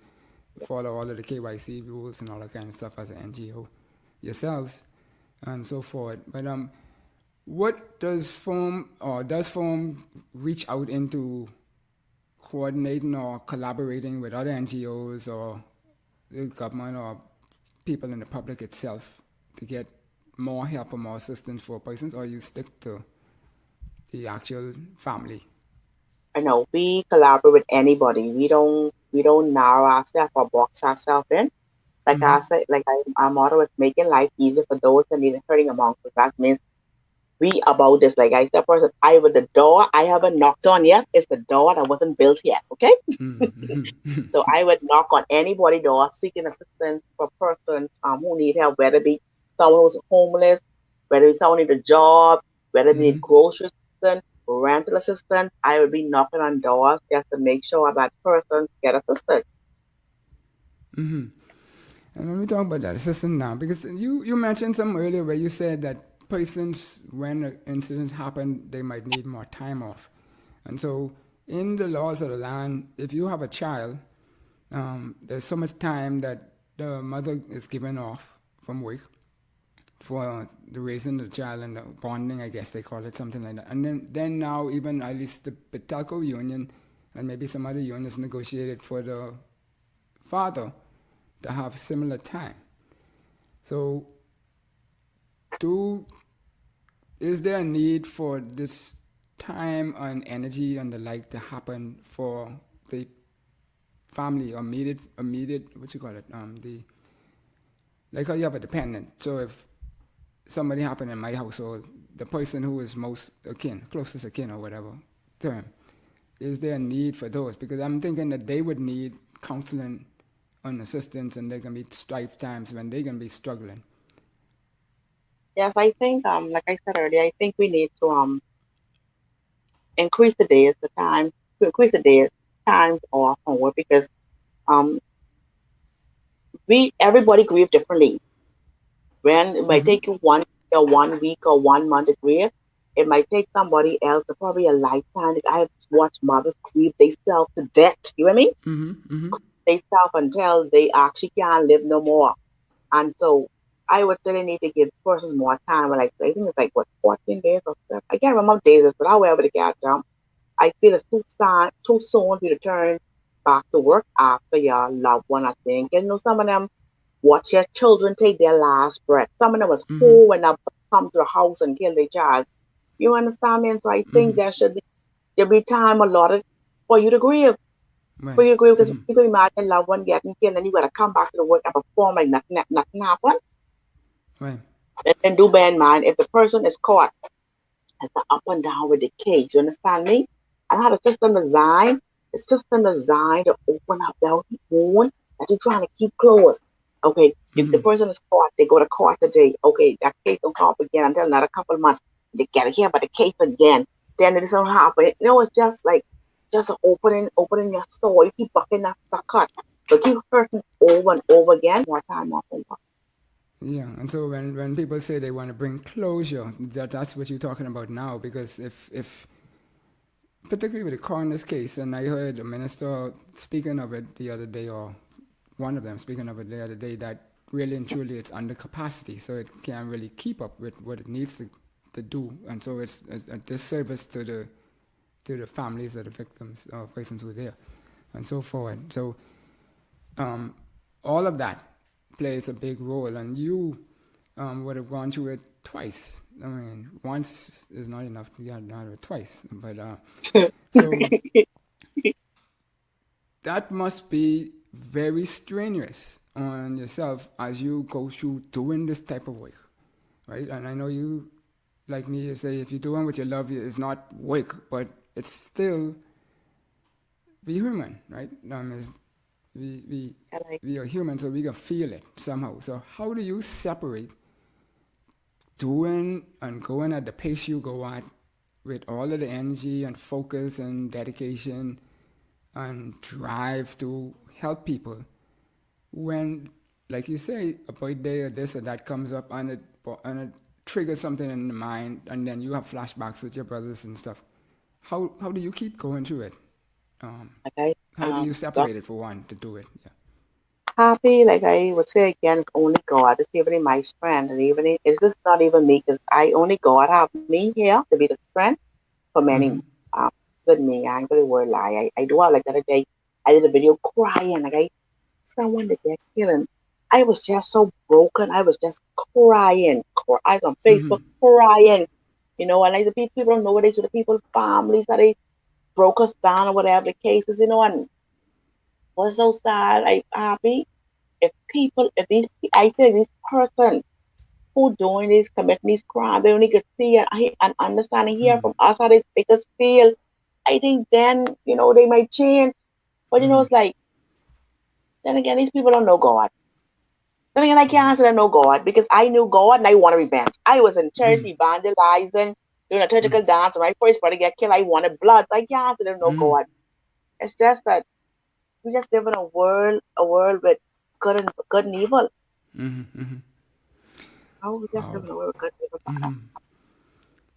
follow all of the KYC rules and all that kind of stuff as an NGO yourselves and so forth. But what does foam reach out into coordinating or collaborating with other NGOs or the government or people in the public itself to get more help or more assistance for persons, or you stick to the actual family? I know we collaborate with anybody. We don't narrow ourselves or box ourselves in. Like I said, our motto is making life easier for those that need hurting amongst us. That means we about this. Like I said, person, the door I haven't knocked on yet. It's the door that wasn't built yet. Okay. So I would knock on anybody's door seeking assistance for persons who need help, whether it be someone who's homeless, whether it's someone need a job, whether they need grocery assistance, rental assistance. I would be knocking on doors just to make sure that persons get assistance. And when we talk about that assistance now, because you mentioned some earlier where you said that persons, when an incident happened, they might need more time off. And so in the laws of the land, if you have a child, there's so much time that the mother is given off from work for the raising of the child and the bonding, I guess they call it, something like that. And then now even at least the Petalco union and maybe some other unions negotiated for the father to have similar time. So is there a need for this time and energy and the like to happen for the family or immediate what you call it, like how you have a dependent. So if somebody happened in my household, the person who is most akin, closest akin or whatever term, is there a need for those? Because I'm thinking that they would need counseling and assistance, and there can be strife times when they can be struggling. Yes, I think, like I said earlier, I think we need to increase the days, times off from work, because um everybody grieve differently. When it might take you 1 week or 1 month to grieve, it might take somebody else probably a lifetime. Like, I have watched mothers grieve themselves to death. You know what I mean? They self until they actually can't live no more. And so I would say they need to give persons more time. Like I think it's like 14 days or stuff. I can't remember days, but however the cat jump. I feel it's too soon for you to turn back to work after your loved one, I think. And some of them watch their children take their last breath. Some of them was poor when they come to the house and kill their child. You understand me? And so I think there be time allotted for you to grieve. Right. For you to grieve, because you can imagine loved one getting killed and you gotta come back to the work and perform like nothing happened. Right. And do bear in mind, if the person is caught, it's the up and down with the case. You understand me? And how the system designed to open up that wound that you're trying to keep closed. Okay, if the person is caught, they go to court today. Okay, that case don't come up again until another couple of months. They get to hear about the case again. Then it doesn't happen. It's just like opening your store. You keep bucking that cut. So keep hurting over and over again. More time off over. Yeah, and so when people say they want to bring closure, that's what you're talking about now. Because if particularly with the coroner's case, and I heard the minister speaking of it the other day, or one of them speaking of it the other day, that really and truly it's under capacity, so it can't really keep up with what it needs to do, and so it's a disservice to the families of the victims or persons who were there, and so forward. So all of that plays a big role, and you would have gone through it twice. I mean, once is not enough. You got to do it twice. But so that must be very strenuous on yourself as you go through doing this type of work, right? And I know you, like me, you say if you're doing what you love, it's not work, but it's still be human, right? We are human, so we can feel it somehow. So how do you separate doing and going at the pace you go at with all of the energy and focus and dedication and drive to help people when, like you say, a birthday or this or that comes up and it triggers something in the mind, and then you have flashbacks with your brothers and stuff? How do you keep going through it? How do you separate it for one to do it? Yeah. Happy, like I would say again, it's only God. It's even my strength, and even it's just not even me, because only God have me here to be the strength for many. Good me, I ain't gonna word lie. I do have, like the other day, I did a video crying, like someone to get killed, and I was just so broken. I was just crying. I was on Facebook crying, and like the people don't know what they do, the people's families that they broke us down or whatever the case is, and was so sad. I'm happy if I think this person who doing this, committing these crimes, they only could see and understand and hear from us how they make us feel. I think then, they might change. But it's like, then again, these people don't know God. Then again, I can't say they know God, because I knew God and I want to revenge. I was in church evangelizing, doing a liturgical dance. When my first brother get killed, I wanted blood. So I can't say they know God. It's just that we just live in a world with good and evil. Mm-hmm. Oh, we just Wow. don't know where good and evil.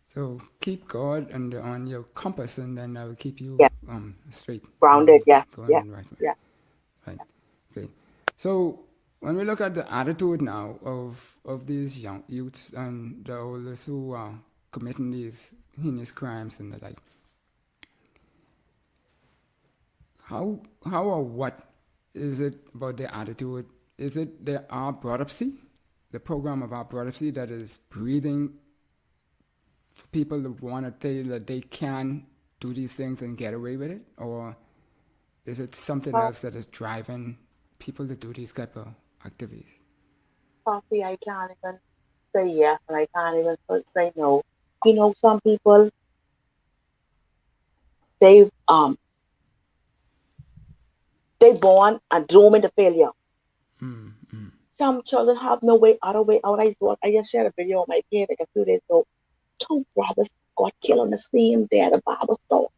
So keep God on your compass, and then I will keep you Yeah, straight grounded. and Yeah, going yeah, in the right way. yeah. Right. Okay. So when we look at the attitude now of these young youths and the oldest who are committing these heinous crimes and the like, how or what is it about their attitude? Is it our autopsy, the program of our autopsy that is breathing for people who want to tell you that they can do these things and get away with it, or is it something Well, else that is driving people to do these type of activities? coffee, I can't even say yes, and I can't even say no. You know, some people they um they born and doomed to failure. Some children have no way other way out. I just shared a video on my page like a few days ago. Two brothers got killed on the same day at a barber store.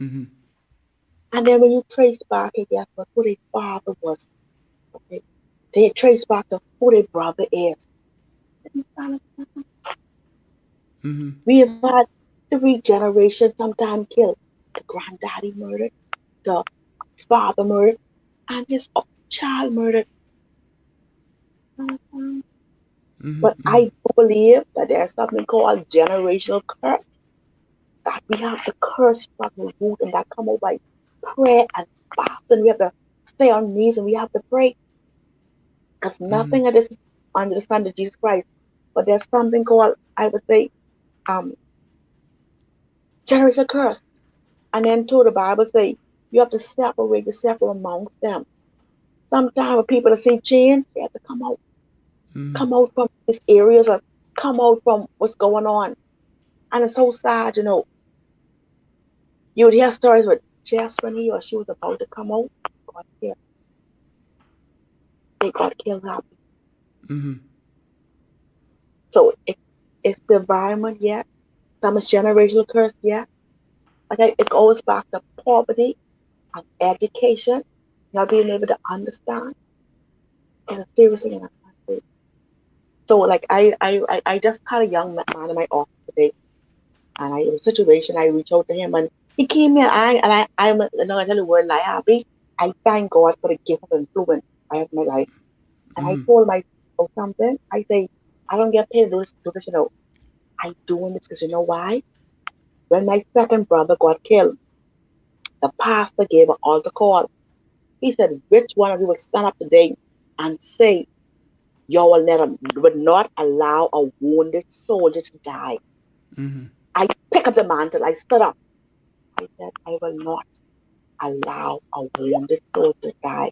And then when you trace back and guess what who their father was, okay? They trace back to who their brother is. We have had 3 generations sometimes killed. The granddaddy murdered, the father murdered, and this child murdered. But I do believe that there's something called generational curse. That we have to curse from the root, and that come out by prayer and fasting. We have to stay on knees and we have to pray. Because nothing of this is under the Son of Jesus Christ. But there's something called, I would say, um, generational curse. And then too, the Bible say you have to separate yourself from amongst them. Sometimes when people see change, they have to come out from these areas or come out from what's going on. And it's so sad, you know. You would hear stories with Jeffs when he or she was about to come out, got killed. They got killed happy. So it's the environment, yeah. Some is generational curse, yeah. But it goes back to poverty and education, not being able to understand. And it's seriously in our country. So like I just had a young man in my office today, and in a situation I reached out to him and he came here I'm not gonna tell you word lie happy. I thank God for the gift of influence I have in my life. And I told myself something. I say, I don't get paid to do this, you know. I doing this because you know why? When my second brother got killed, the pastor gave an altar call. He said, which one of you will stand up today and say, you would not allow a wounded soldier to die? I picked up the mantle. I stood up. I said, I will not allow a wounded soldier to die.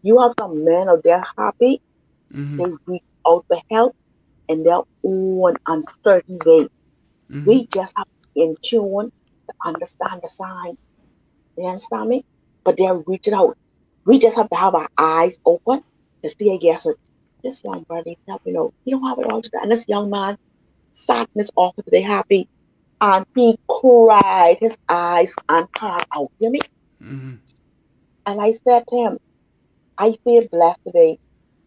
You have some men out there happy. They reach out for help in their own uncertain way. We just have to be in tune to understand the sign. You understand me? But they're reaching out. We just have to have our eyes open to see, I guess, what this young brother needs help. You know, he don't have it all together. And this young man sat in his office today happy, and he cried his eyes and heart out. You hear me? And I said to him, I feel blessed today.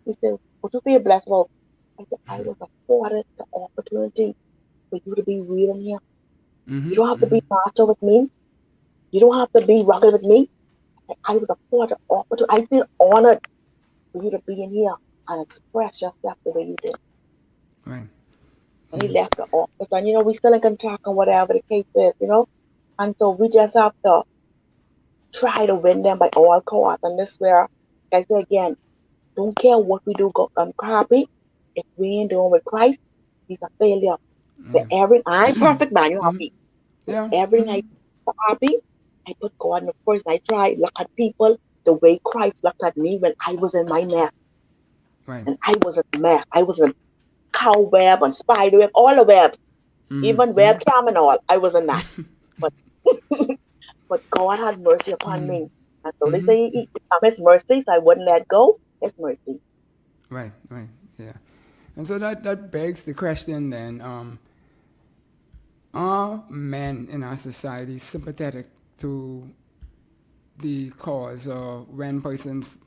He said, what you feel blessed about? I said, I was afforded the opportunity for you to be real in here. You don't have to be macho with me. You don't have to be rugged with me. I was afforded the opportunity. I feel honored for you to be in here and express yourself the way you did. Right. And he left the office. And, you know, we still in contact and whatever the case is, you know. And so we just have to try to win them by all costs. And this where, like I say again, don't care what we do, go happy. If we ain't doing with Christ, he's a failure. Yeah. I ain't perfect, man. You happy. So Yeah. everything I do happy, I put God in the first. I try look at people the way Christ looked at me when I was in my mess. Right. And I was a mess. I was in cow web and spider web, all the webs, even webcam and all. I was in that. But but God had mercy upon me. And so they say he promised mercy, so I wouldn't let go. It's mercy. Right. Right. Yeah. And so that begs the question then, are men in our society sympathetic to the cause, or when persons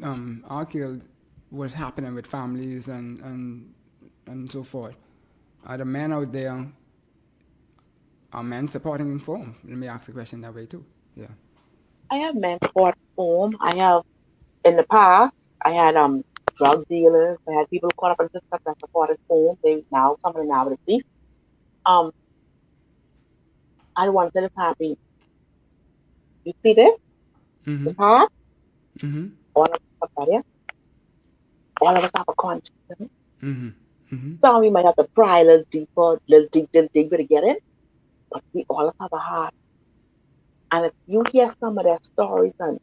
are killed, what's happening with families and so forth. Are the men out there, are men supporting Inform? Let me ask the question that way too. Yeah. I have men support home. I have in the past. I had drug dealers. I had people who caught up in stuff that supported home. They now some of them now deceased. Um, I want to live happy. You see this? Mm-hmm. It's hard. Mm-hmm. All of us have barrier. All of us have a conscience. Mm-hmm. Mm-hmm. Some we might have to pry a little deeper, little deeper to get in, but we all have a heart. And if you hear some of their stories and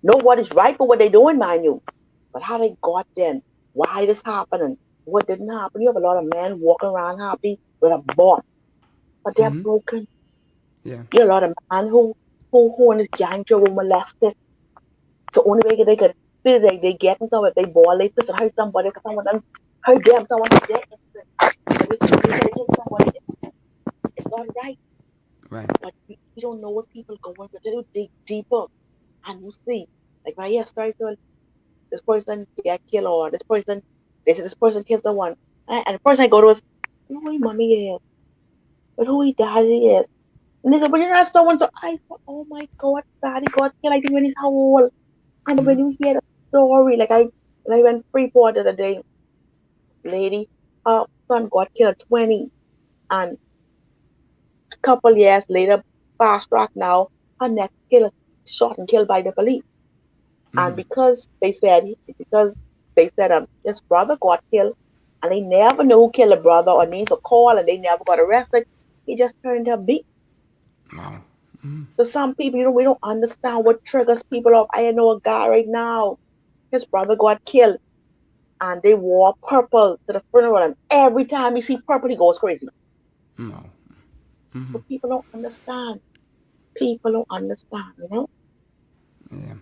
know what is right for what they're doing, mind you, but how they got then, why this happening, what didn't happen. You have a lot of men walking around happy with a boss, but they're Mm-hmm. broken. Yeah. You have a lot of men who in this gang were molested. The only way they could feel they getting somewhere, if they ball, they put hurt somebody, because someone done hurt them, someone did that. Somebody, it's not right. Right. But we don't know what people going through. They do dig deeper, and you see, like when I hear stories, this person get killed, or this person, they say this person killed someone, and the person I go to is, who his mommy is, but who his daddy is, and they say, but you're not someone. So I thought, oh my God, daddy got killed. I think when he's how old, and when Mm-hmm. you hear the story, like when I went Freeport the other day, lady, her son got killed at 20, and a couple years later, fast track now, her next killer shot and killed by the police. And Mm-hmm. because they said his brother got killed, and they never knew who killed the brother or names were called, and they never got arrested. He just turned up beat. Wow. So some people, we don't understand what triggers people off. I know a guy right now, his brother got killed, and they wore purple to the funeral, and every time he see purple, he goes crazy. Wow. Mm-hmm. But people don't understand. People don't understand, Yeah.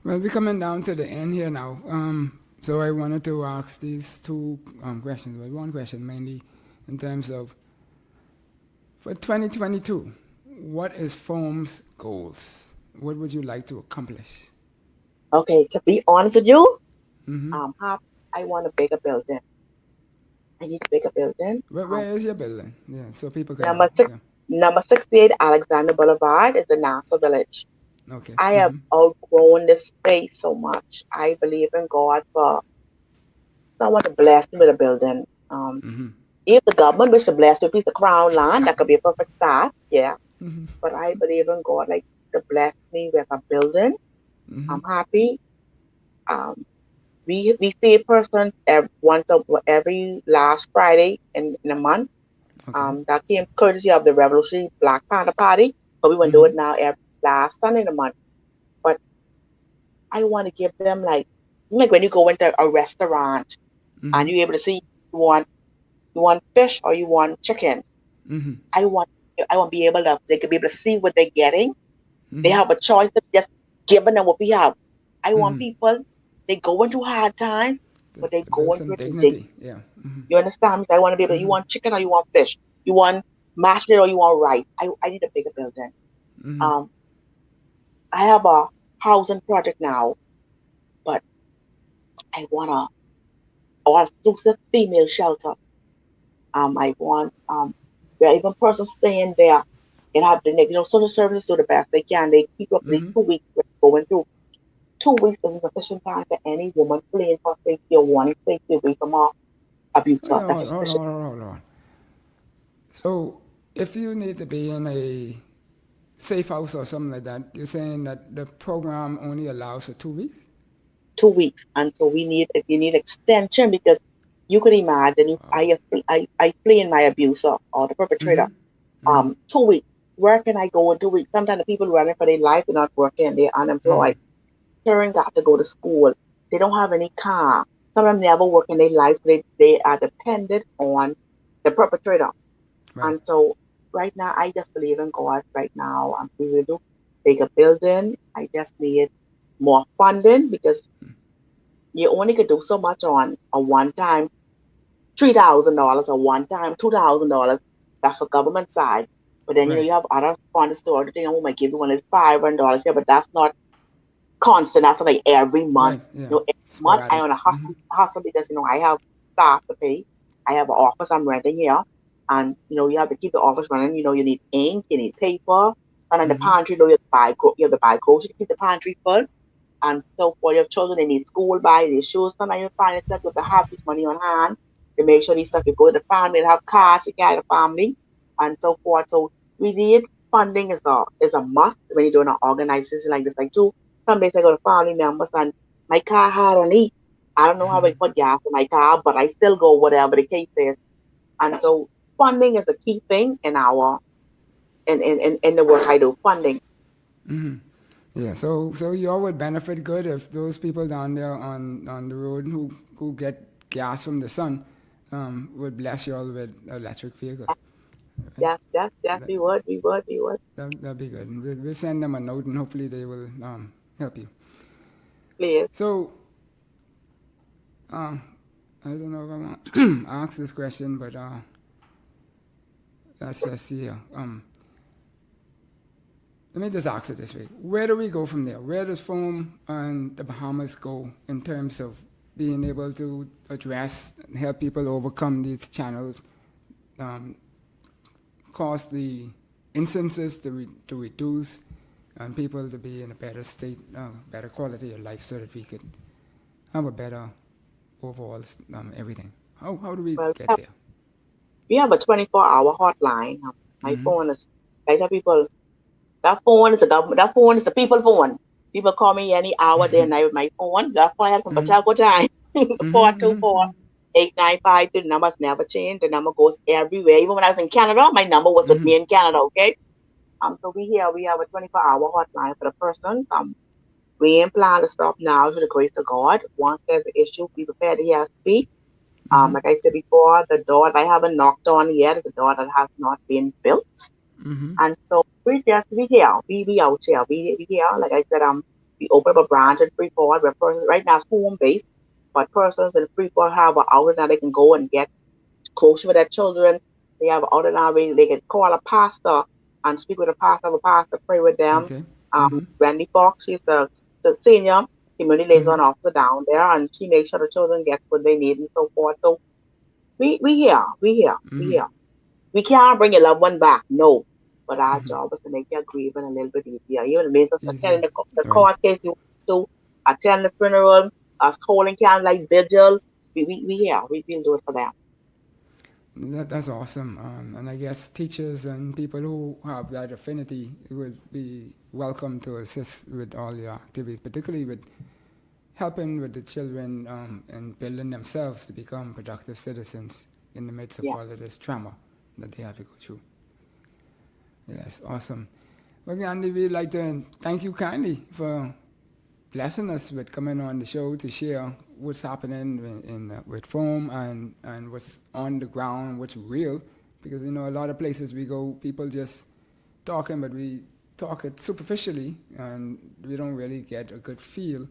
Well, we're coming down to the end here now. So I wanted to ask these two questions. Well, one question mainly in terms of for 2022, what is FOAM's goals? What would you like to accomplish? Okay, to be honest with you, Mm-hmm. I want a bigger building. I need a bigger building. Where is your building? Yeah, so people can know. Number six, Yeah. number 68 Alexander Boulevard is the Nassau Village. Okay. I have Mm-hmm. outgrown this space so much. I believe in God for someone to bless me with a building. Mm-hmm. If the government wish to bless me with a piece of crown land, that could be a perfect start. Yeah. Mm-hmm. But I believe in God, like to bless me with a building. Mm-hmm. I'm happy. Um, we feed persons every last Friday in a month. Okay. That came courtesy of the Revolutionary Black Panther Party, but we want to do Mm-hmm. it now every last Sunday in a month. But I want to give them like when you go into a restaurant Mm-hmm. and you're able to see you want fish or you want chicken. Mm-hmm. I want they could be able to see what they're getting. They Mm-hmm. have a choice of just giving them what we have. I want Mm-hmm. people, they going through hard times, but they To build going some through it with dignity. Yeah. Mm-hmm. you understand me? So I want to be able. You Mm-hmm. want chicken or you want fish? You want mashed potato or you want rice? I need a bigger building. Mm-hmm. Um, I have a housing project now, but I want a all exclusive female shelter. I want where even person staying there and have the social services do the best they can. They keep up these Mm-hmm. 2 weeks going through. 2 weeks is sufficient time for any woman fleeing for safety or wanting safety away from her Hold abuser. That's on, just hold on, sufficient. hold on, hold on. So, if you need to be in a safe house or something like that, you're saying that the program only allows for 2 weeks? 2 weeks. And so if you need extension, because you could imagine if I flee in my abuser or the perpetrator, Mm-hmm. Mm-hmm. 2 weeks. Where can I go in 2 weeks? Sometimes the people running for their life are not working, they're Mm-hmm. unemployed. Parents got to go to school. They don't have any car. Some of them never work in their life. They are dependent on the perpetrator. Right. And so right now, I just believe in God right now. I'm really do bigger building. I just need more funding because you only could do so much on a one time $3,000 or one time $2,000. That's for government side. But then Right. you have other funds to other thing. I might give you $500 here, but that's not constant. That's like every month. Right. Yeah. Every month I Sporadic. on a hustle because I have staff to pay. I have an office I'm renting here, and you have to keep the office running. You need ink, you need paper, and in the pantry, you have to buy groceries to keep the pantry full. And so for your children, they need school buy, they need shoes. Sometimes you find yourself with to have this money on hand to make sure these stuff you go to the family, they have cards to carry the family, and so forth. So we need funding is a must when you're doing an organization like this. Like too, some days I go to family members and my car hard on E. I don't know how I put gas in my car, but I still go whatever the case is. And so funding is a key thing in our in the work I do. Funding. Yeah, so you all would benefit good if those people down there on the road who get gas from the sun would bless you all with electric vehicle. Yes, we would. That'd be good. And we'll send them a note and hopefully they will help you. Please. So I don't know if I want to ask this question, but let's just see here. Let me just ask it this way. Where do we go from there? Where does Foam and the Bahamas go in terms of being able to address and help people overcome these channels, cause the instances to reduce, and people to be in a better state, better quality of life so that we could have a better overall everything? How do we get there? We have a 24-hour hotline. My phone is, I tell people, that phone is a government. That phone is a people phone. People call me any hour, day and night with my phone. That phone has Patago time. 424-895. The numbers never change. The number goes everywhere. Even when I was in Canada, my number was with me in Canada. Okay. So we have a 24-hour hotline for the persons. We ain't plan to stop now to the grace of God. Once there's an issue, be prepared to hear us speak. Like I said before, the door that I haven't knocked on yet is the door that has not been built. And so we here. We out here. We here. Like I said, we open up a branch in Freeport where persons right now it's home based, but persons in Freeport have an outlet that they can go and get closer with their children. They have an outlet now where they can call a pastor and speak with a pastor, pray with them. Okay. Randy Fox, she's the senior community liaison officer down there, and she makes sure the children get what they need and so forth. So we here. We can't bring your loved one back, no. But our job is to make your grieving a little bit easier. You know what I mean? So attending the court case you to, attend the funeral, us holding candlelight vigil. We here. We'll do it for them. That's awesome. And I guess teachers and people who have that affinity would be welcome to assist with all your activities, particularly with helping with the children and building themselves to become productive citizens in the midst of all of this trauma that they have to go through. Yes, awesome. Well, Gandhi, we'd like to thank you kindly for blessing us with coming on the show to share what's happening with Foam and what's on the ground, what's real. Because, a lot of places we go, people just talking, but we talk it superficially, and we don't really get a good feel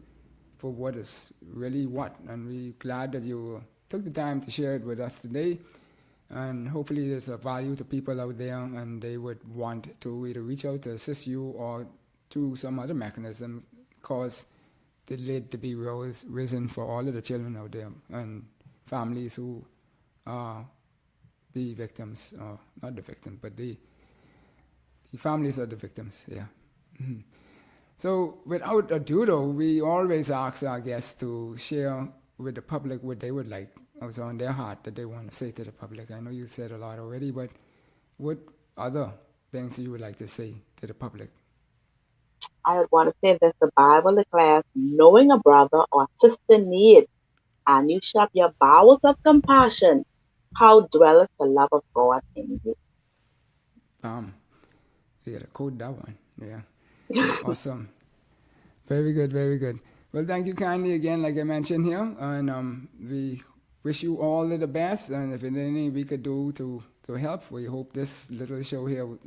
for what is really what. And we're glad that you took the time to share it with us today. And hopefully there's a value to people out there, and they would want to either reach out to assist you or through some other mechanism cause the lid to be risen for all of the children out there and families who are the victims, or not the victim, but the families are the victims, yeah. So without ado though, we always ask our guests to share with the public what they would like, what's on their heart that they want to say to the public. I know you said a lot already, but what other things you would like to say to the public? I would want to say that the Bible declares, knowing a brother or sister need, and you shall have your bowels of compassion, how dwelleth the love of God in you. You gotta code that one. Yeah. Awesome. Very good, very good. Well, thank you kindly again, like I mentioned here, and we wish you all of the best, and if there's anything we could do to help, we hope this little show here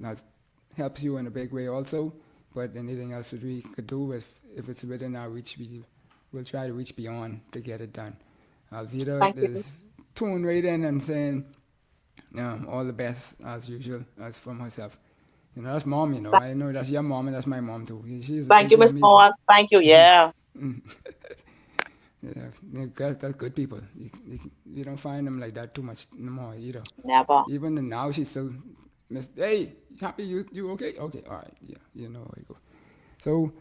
helps you in a big way also. But anything else that we could do, if it's within our reach, we'll try to reach beyond to get it done. Alvida is tuned right in and saying all the best as usual, as from herself. You know, that's mom, you know. I know that's your mom and that's my mom too. She's Thank you, Miss Moss. Thank you. Yeah. Yeah, that's good people. You don't find them like that too much no more either. Never. Even now, she's still, Miss, hey, happy you okay? Okay, all right, yeah, you know how you go. So,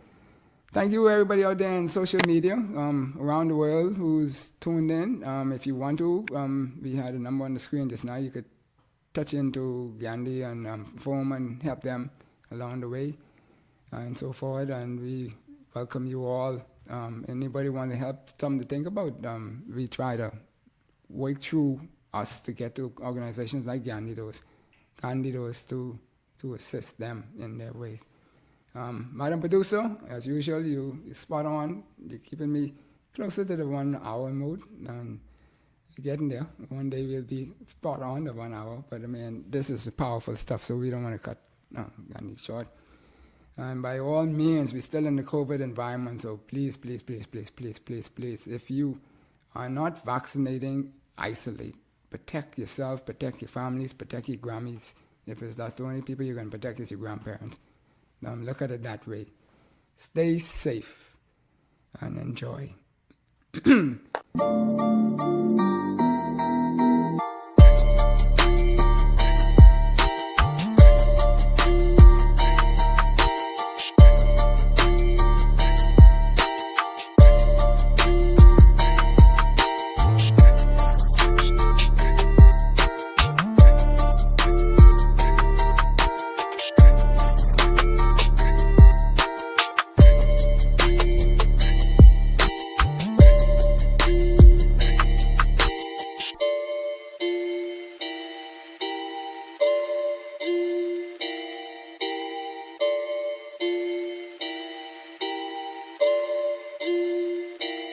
thank you everybody out there in social media around the world who's tuned in. If you want to, we had a number on the screen just now. You could touch into Gandhi and phone and help them along the way and so forth. And we welcome you all. Anybody want to help, something to think about? We try to work through us to get to organizations like Gandhi to assist them in their ways. Madam Producer, as usual, you spot on. You're keeping me closer to the 1 hour mode, and getting there. One day we'll be spot on the 1 hour, but I mean, this is powerful stuff, so we don't want to cut Gandhi short. And by all means, we're still in the COVID environment, so please, if you are not vaccinating, isolate. Protect yourself, protect your families, protect your Grammys. If that's the only people you're going to protect is your grandparents. Look at it that way. Stay safe and enjoy.